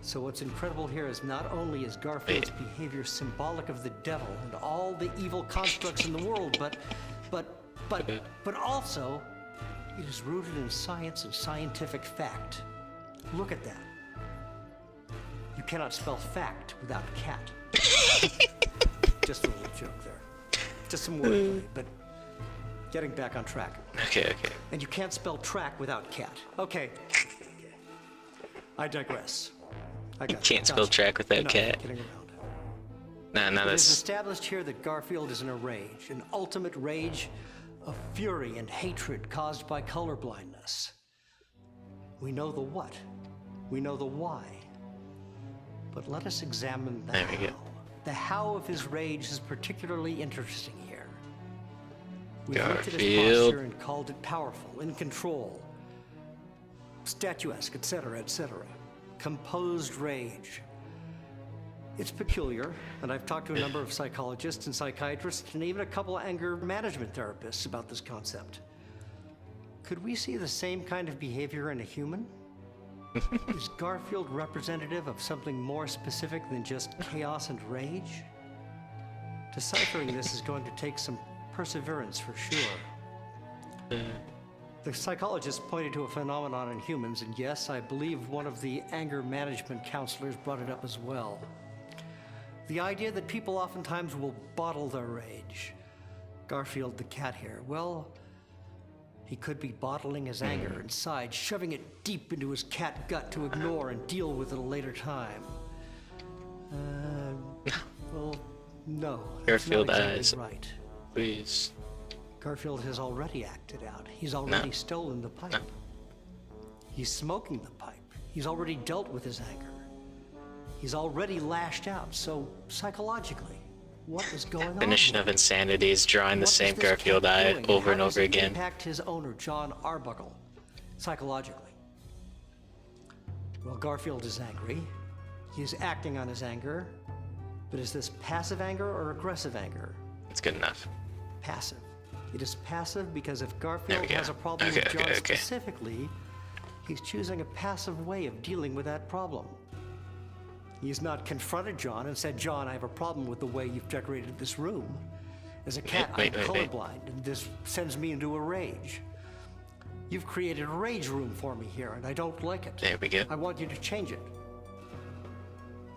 So what's incredible here is not only is Garfield's behavior symbolic of the devil and all the evil constructs in the world, but also it is rooted in science and scientific fact. Look at that. You cannot spell fact without cat. Just a little joke there. Just some wordplay, but getting back on track. Okay. And you can't spell track without cat. Okay. I digress. You can't spell track without cat. Kidding around. Nah, It is that's... established here that Garfield is in a rage, an ultimate rage of fury and hatred caused by colorblindness. We know the what. We know the why. But let us examine the There we how. go. The how of his rage is particularly interesting here. We looked at his Garfield. posture and called it powerful, in control, statuesque, etc., etc. Composed rage. It's peculiar, and I've talked to a number of psychologists and psychiatrists and even a couple of anger management therapists about this concept. Could we see the same kind of behavior in a human? Is Garfield representative of something more specific than just chaos and rage? Deciphering this is going to take some perseverance for sure. The psychologist pointed to a phenomenon in humans, and yes, I believe one of the anger management counselors brought it up as well. The idea that people oftentimes will bottle their rage. Garfield the cat here, well, he could be bottling his anger inside, shoving it deep into his cat gut to ignore and deal with at a later time. Well, no. Garfield that's not eyes. exactly right. Please. Garfield has already acted out. He's already stolen the pipe. He's smoking the pipe. He's already dealt with his anger. He's already lashed out. So, psychologically, what is going on? Definition of insanity is drawing the What same is this Garfield cat eye doing? over and How does over it again. impact his owner, John Arbuckle? psychologically. Well, Garfield is angry. He is acting on his anger. But is this passive anger or aggressive anger? It's good enough. Passive. It is passive because if Garfield has a problem with John specifically, he's choosing a passive way of dealing with that problem. He's not confronted John and said, John, I have a problem with the way you've decorated this room. As a cat, I'm colorblind, and this sends me into a rage. You've created a rage room for me here, and I don't like it. There we go. I want you to change it.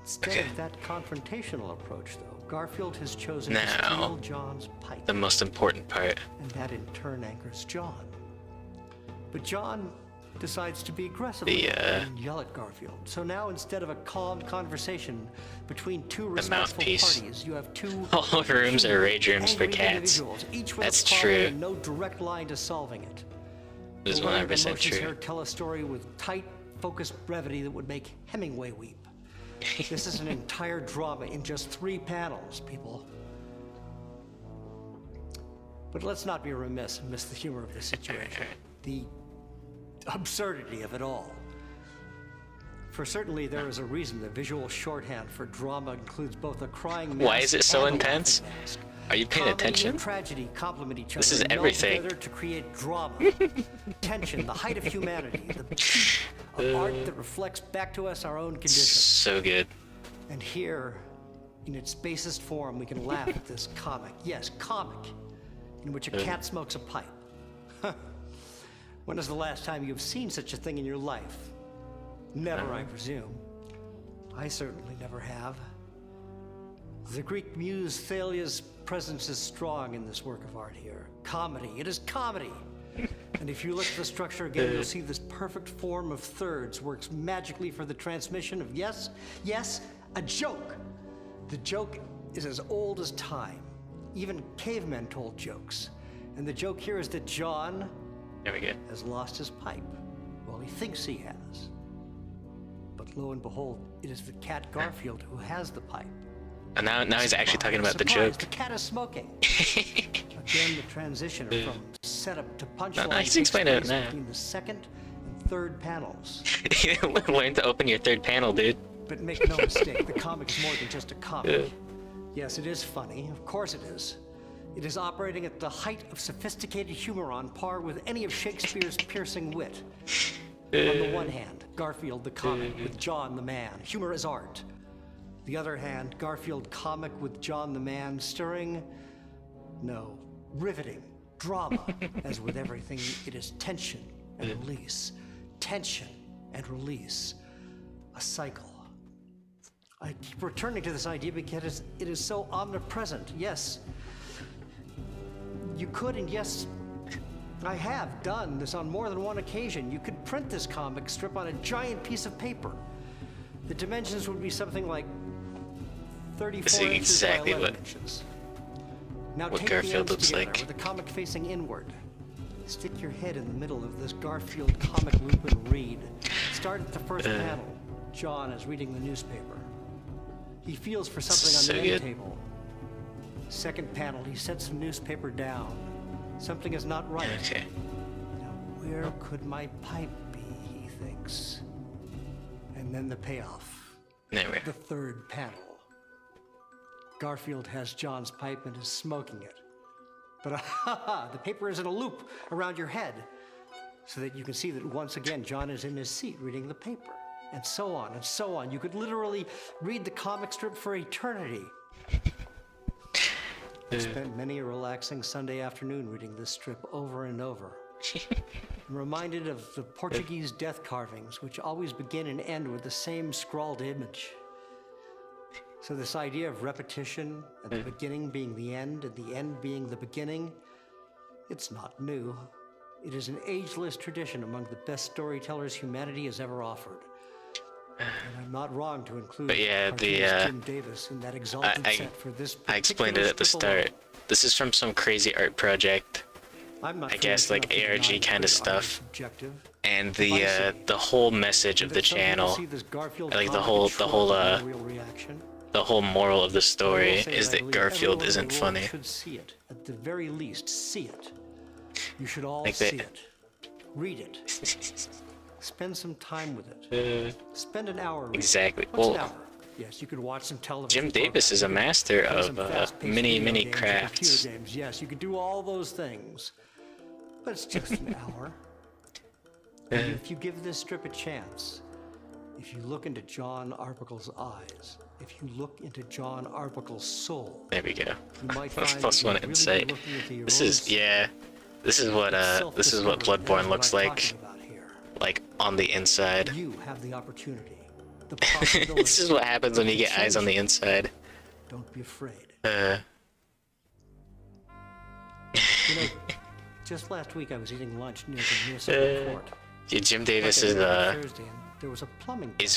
Instead of that confrontational approach, though, Garfield has chosen to steal John's pipe. The most important part. And that in turn angers John. But John decides to be aggressive and yell at Garfield. So now instead of a calm conversation between two respectful parties, you have two all rooms are rage rooms for cats. Each with That's a problem true. And no direct line to solving it. This is 100% true. Here tell a story with tight, focused brevity that would make Hemingway weep. This is an entire drama in just 3 panels, people. But let's not be remiss and miss the humor of the situation. The absurdity of it all. For certainly there is a reason the visual shorthand for drama includes both a crying mask. Why is it so and intense? Are you paying attention? And tragedy complement each other. This is everything. Together to create drama, tension, the height of humanity, the peak of art that reflects back to us our own condition. So good. And here, in its basest form, we can laugh at this comic. Yes, comic, in which a cat smokes a pipe. When is the last time you've seen such a thing in your life? Never, I presume. I certainly never have. The Greek muse Thalia's presence is strong in this work of art here. Comedy. It is comedy. And if you look at the structure again, you'll see this perfect form of thirds works magically for the transmission of yes, a joke. The joke is as old as time. Even cavemen told jokes. And the joke here is that John has lost his pipe. Well, he thinks he has. But lo and behold, it is the cat Garfield who has the pipe. And now he's actually talking about the joke. The cat is smoking. Again, the transition from setup to punchline he's explaining it now. Between the second and third panels. Learn to open your third panel, dude. But make no mistake, the comic is more than just a comic. Yes, it is funny. Of course it is. It is operating at the height of sophisticated humor on par with any of Shakespeare's piercing wit. On the one hand, Garfield the comic with John the man. Humor is art. The other hand, Garfield comic with John the man, stirring, no, riveting, drama. As with everything, it is tension and release. Tension and release. A cycle. I keep returning to this idea because it is so omnipresent. Yes, you could, and yes, I have done this on more than one occasion. You could print this comic strip on a giant piece of paper. The dimensions would be something like 34 inches by 11 inches. Now take Garfield the ends looks together like. with the comic facing inward. Stick your head in the middle of this Garfield comic loop and read. Start at the first panel. John is reading the newspaper. He feels for something on the end table. Second panel, he sets the newspaper down. Something is not right. Okay. Now, where could my pipe be, he thinks. And then the payoff. There. The third panel. Garfield has John's pipe and is smoking it. But the paper is in a loop around your head so that you can see that once again John is in his seat reading the paper. And so on and so on. You could literally read the comic strip for eternity. I spent many a relaxing Sunday afternoon reading this strip over and over. I'm reminded of the Portuguese death carvings, which always begin and end with the same scrawled image. So this idea of repetition, and the beginning being the end, and the end being the beginning, it's not new. It is an ageless tradition among the best storytellers humanity has ever offered. And I'm not wrong to include Jim Davis in that exalted set for this I explained it at the start. This is from some crazy art project. I guess like ARG kind of stuff. And the whole message of the channel, like the whole moral of the story is that Garfield isn't funny. Should see it. At the very least, see it. You should all Like see it. Read it. Spend some time with it. Spend an hour reading. Exactly. What's an Well, hour? Yes, you could watch some television. Jim Davis is a master of many games, crafts. computer games. Yes, you could do all those things. But it's just an hour. And if you give this strip a chance, if you look into John Arbuckle's eyes, if you look into John Arbuckle's soul, there we go. you might find Plus one insight. This is This is what Bloodborne looks like on the inside. You have the opportunity. This is what happens when you get eyes on the inside. Don't be afraid. Uh. You know, just last week I was eating lunch near the municipal court. Yeah, Jim Davis is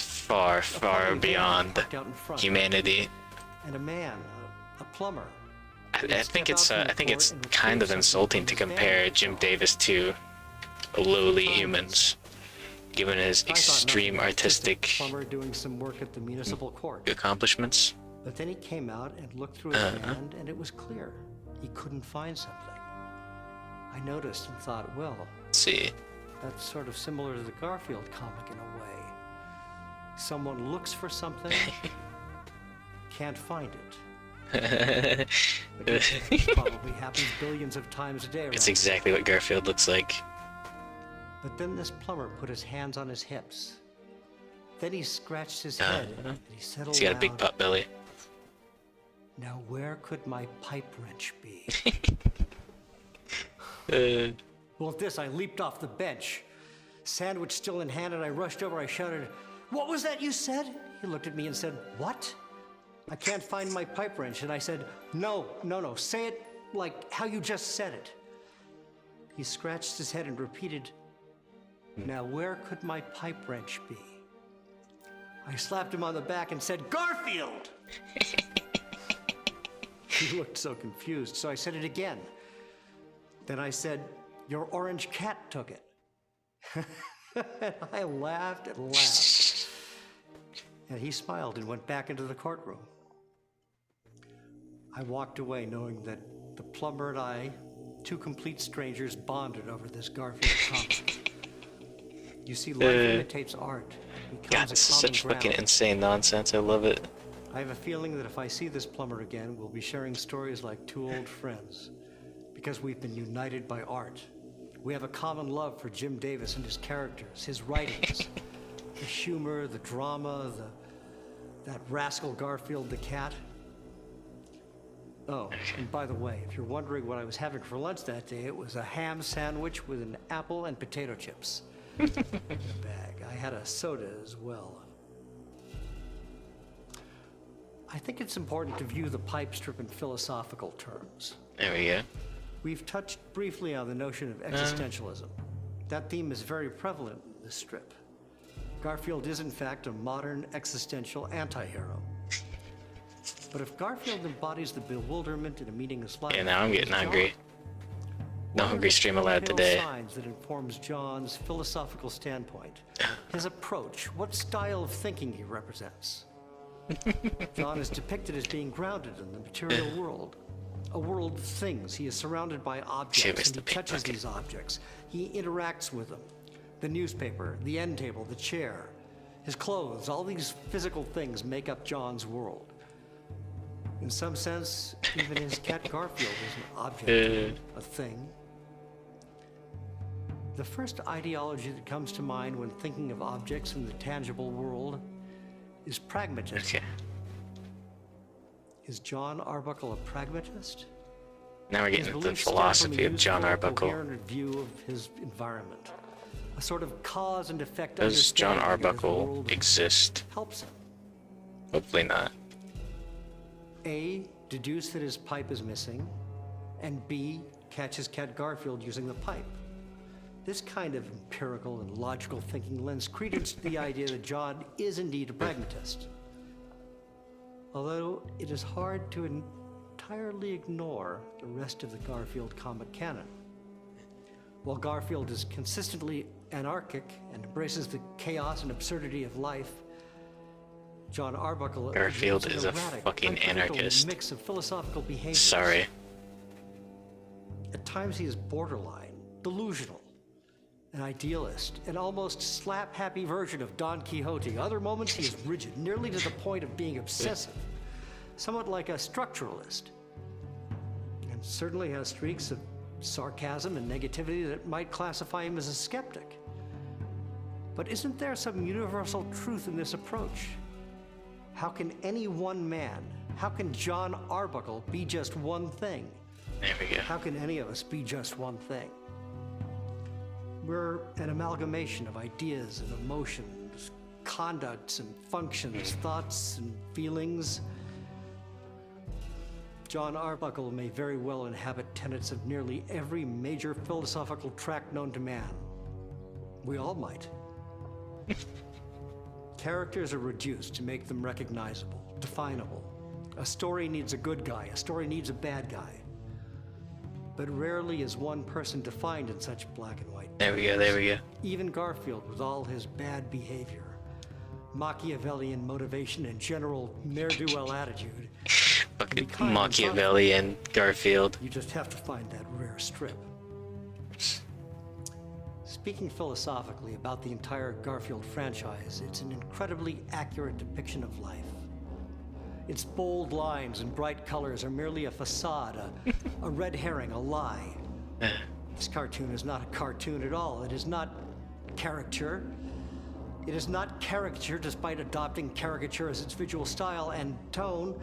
far beyond humanity. And a man, a plumber. I think it's kind of insulting to compare Jim Davis to lowly humans, given his extreme artistic plumber doing some work at the municipal court accomplishments. But then he came out and looked through his hand, and it was clear he couldn't find something. I noticed and thought, well, let's see, that's sort of similar to the Garfield comic in a way. Someone looks for something, can't find it. But this probably happens billions of times a day. It's exactly what Garfield looks like. But then this plumber put his hands on his hips. Then he scratched his head and he said aloud, he's got a big pot belly. Now where could my pipe wrench be? Well, at this, I leaped off the bench. Sandwich still in hand, and I rushed over. I shouted, "What was that you said?" He looked at me and said, "What?" "I can't find my pipe wrench." And I said, No, say it like how you just said it." He scratched his head and repeated, "Now where could my pipe wrench be?" I slapped him on the back and said, "Garfield!" He looked so confused, so I said it again. Then I said, "Your orange cat took it." And I laughed and laughed. And he smiled and went back into the courtroom. I walked away knowing that the plumber and I, two complete strangers, bonded over this Garfield comic. You see, life imitates art. God, this is such fucking insane nonsense. I love it. I have a feeling that if I see this plumber again, we'll be sharing stories like two old friends. Because we've been united by art. We have a common love for Jim Davis and his characters, his writings, the humor, the drama, that rascal Garfield the cat. Oh, and by the way, if you're wondering what I was having for lunch that day, it was a ham sandwich with an apple and potato chips in a bag. I had a soda as well. I think it's important to view the pipe strip in philosophical terms. There we go. We've touched briefly on the notion of existentialism. That theme is very prevalent in this strip. Garfield is, in fact, a modern existential anti-hero. But if Garfield embodies the bewilderment in a meaningless life... Yeah, now I'm getting hungry. No hungry stream allowed today. Signs that informs John's philosophical standpoint, his approach, what style of thinking he represents. John is depicted as being grounded in the material world. A world of things. He is surrounded by objects, and he touches these objects. He interacts with them. The newspaper, the end table, the chair, his clothes, all these physical things make up John's world. In some sense, even his cat Garfield is an object, a thing. The first ideology that comes to mind when thinking of objects in the tangible world is pragmatism. Okay. Is John Arbuckle a pragmatist? Now we're getting into the philosophy of John Arbuckle. A view of his environment, a sort of cause and effect. Does John Arbuckle exist? Helps him. Hopefully not. A, deduce that his pipe is missing, and B, catch his cat Garfield using the pipe. This kind of empirical and logical thinking lends credence to the idea that John is indeed a pragmatist. Although it is hard to entirely ignore the rest of the Garfield comic canon. While Garfield is consistently anarchic and embraces the chaos and absurdity of life, John Arbuckle Garfield is a fucking anarchist. Mix of philosophical behaviors. Sorry. At times he is borderline, delusional. an idealist, an almost slap-happy version of Don Quixote. Other moments he is rigid, nearly to the point of being obsessive, somewhat like a structuralist. And certainly has streaks of sarcasm and negativity that might classify him as a skeptic. But isn't there some universal truth in this approach? How can any one man, how can John Arbuckle be just one thing? There we go. How can any of us be just one thing? We're an amalgamation of ideas and emotions, conducts and functions, thoughts and feelings. John Arbuckle may very well inhabit tenets of nearly every major philosophical tract known to man. We all might. Characters are reduced to make them recognizable, definable. A story needs a good guy, a story needs a bad guy. But rarely is one person defined in such black and white. There we go, there we go. Even Garfield, with all his bad behavior, Machiavellian motivation, and general ne'er-do-well attitude. Fucking Machiavellian Garfield. You just have to find that rare strip. Speaking philosophically about the entire Garfield franchise, it's an incredibly accurate depiction of life. Its bold lines and bright colors are merely a facade, a red herring, a lie. This cartoon is not a cartoon at all. It is not caricature. It is not caricature despite adopting caricature as its visual style and tone.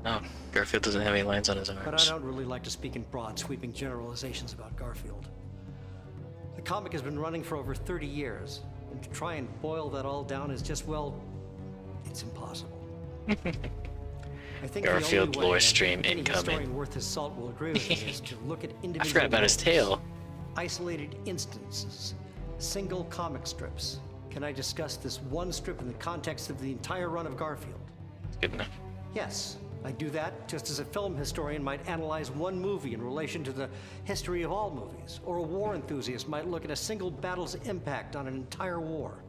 No, Garfield doesn't have any lines on his arms. But I don't really like to speak in broad, sweeping generalizations about Garfield. The comic has been running for over 30 years, and to try and boil that all down is just, well, it's impossible. I think Garfield the only way lore stream any incoming. historian worth his salt will agree with me is to look at individual I forgot about his tail. isolated instances, single comic strips. Can I discuss this one strip in the context of the entire run of Garfield? Good enough. Yes, I do that just as a film historian might analyze one movie in relation to the history of all movies, or a war enthusiast might look at a single battle's impact on an entire war.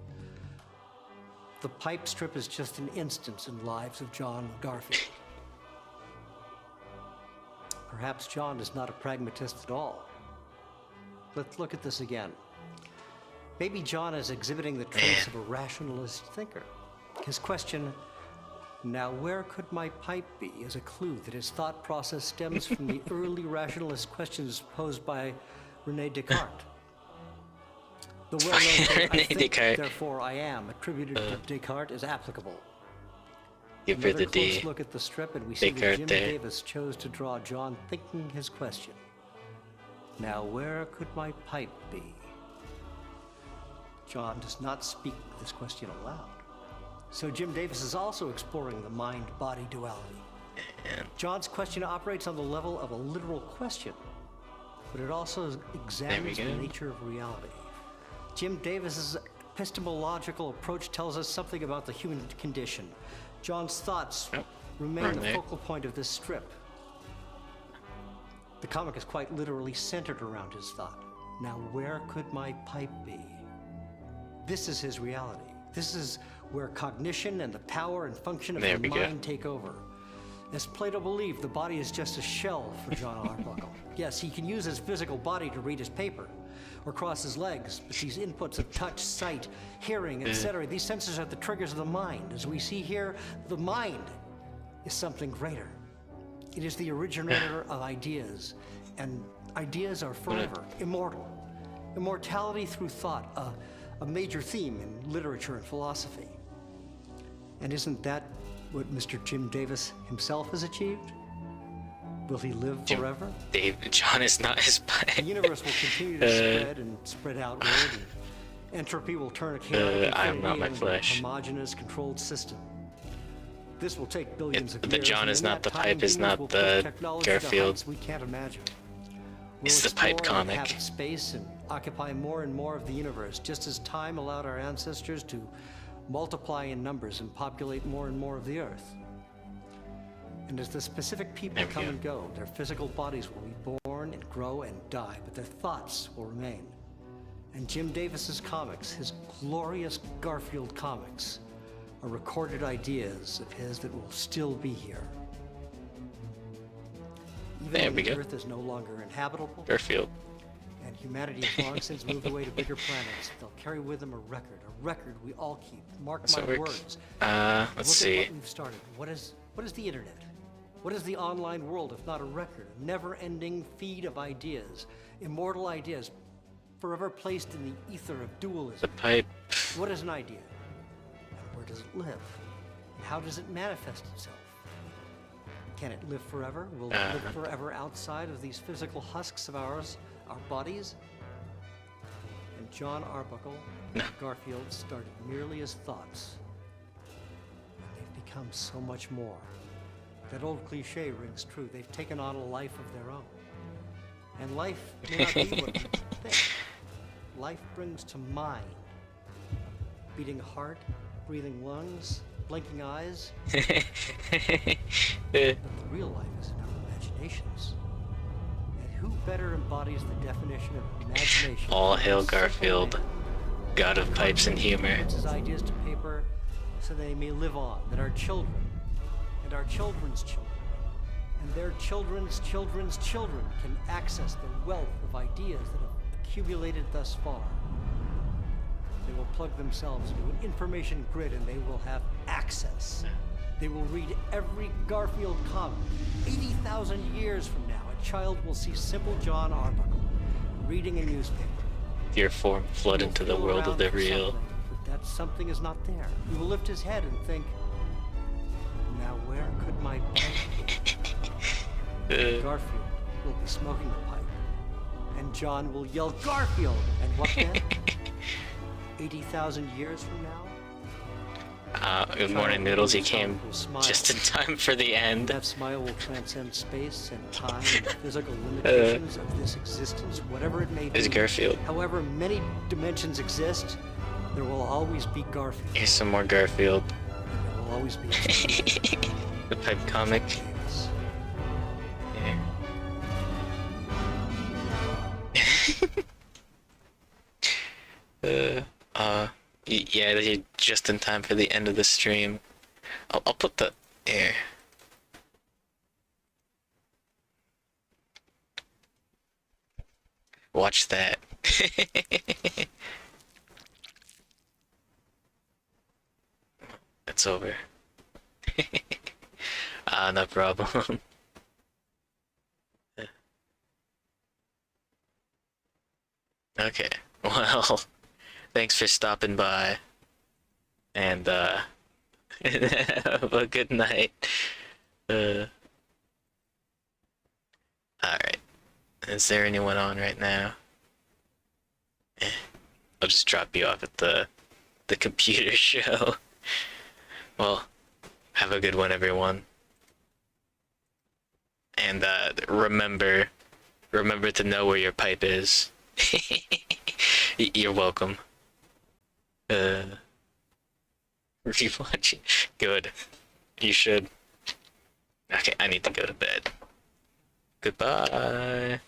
The pipe strip is just an instance in lives of John Garfield. Perhaps John is not a pragmatist at all. Let's look at this again. Maybe John is exhibiting the traits of a rationalist thinker. His question, "Now where could my pipe be?" is a clue that his thought process stems from the early rationalist questions posed by René Descartes. The well-known quote, "I think, therefore I am," attributed to Descartes, is applicable. Give her Another the close D. look at the strip, and we see that Descartes Jim there. Davis chose to draw John thinking his question. "Now where could my pipe be?" John does not speak this question aloud. So Jim Davis is also exploring the mind-body duality. John's question operates on the level of a literal question, but it also examines the nature of reality. Jim Davis's epistemological approach tells us something about the human condition. John's thoughts remain the focal point of this strip. The comic is quite literally centered around his thought. Now where could my pipe be? This is his reality. This is where cognition and the power and function of the mind take over. As Plato believed, the body is just a shell for John Arbuckle. Yes, he can use his physical body to read his paper or cross his legs, but these inputs of touch, sight, hearing, etc., these senses are the triggers of the mind. As we see here, the mind is something greater. It is the originator of ideas, and ideas are forever, immortal. Immortality through thought, a major theme in literature and philosophy. And isn't that what Mr. Jim Davis himself has achieved? Will he live forever? John is not his pipe. The universe will continue to spread and spread outward, and entropy will turn a chaotic I'm not my into a flesh. homogeneous, controlled system. This will take billions of years. The John and is in not that the time, pipe, is humans not will push the technology to Garfield. heights we can't imagine. It's the pipe explore and comic. inhabit space and occupy more and more of the universe, just as time allowed our ancestors to multiply in numbers and populate more and more of the earth. And as the specific people come and go, their physical bodies will be born and grow and die, but their thoughts will remain. And Jim Davis's comics, his glorious Garfield comics, are recorded ideas of his that will still be here. Even when the earth is no longer inhabitable, Garfield. And humanity has long since moved away to bigger planets. They'll carry with them a record we all keep. Mark my words. Let's see. Look at what we've started. What is the internet? What is the online world if not a record? A never-ending feed of ideas, immortal ideas, forever placed in the ether of dualism. The pipe. What is an idea? And where does it live? And how does it manifest itself? Can it live forever? Will it live forever outside of these physical husks of ours, our bodies? And John Arbuckle and Garfield started merely as thoughts. And they've become so much more. That old cliche rings true. They've taken on a life of their own. And life may not be what you think. Life brings to mind. Beating heart, breathing lungs, blinking eyes. But the real life is in our imaginations. And who better embodies the definition of imagination? All hail Garfield, god of pipes and humor. Puts his ideas to paper so they may live on, that our children, and our children's children, and their children's children's children can access the wealth of ideas that have accumulated thus far. They will plug themselves into an information grid and they will have access. They will read every Garfield comic. 80,000 years from now, a child will see simple John Arbuckle reading a newspaper. Your form flood into the world of the real. But that something is not there. He will lift his head and think, now where could my pipe be? Garfield will be smoking the pipe. And John will yell, Garfield! And what then? 80,000 years from now? Good morning, Noodles. You came just in time for the end. That smile will transcend space and time and the physical limitations of this existence, whatever it may be. There's Garfield. However many dimensions exist, there will always be Garfield. Here's some more Garfield. There will always be the pipe comic. Yeah, you're just in time for the end of the stream. I'll put the air. Watch that. It's over. No problem. Okay, well, thanks for stopping by, and have a good night. Alright. Is there anyone on right now? I'll just drop you off at the computer show. Well, have a good one, everyone. And remember to know where your pipe is. You're welcome. Rewatching. Good. You should. Okay, I need to go to bed. Goodbye.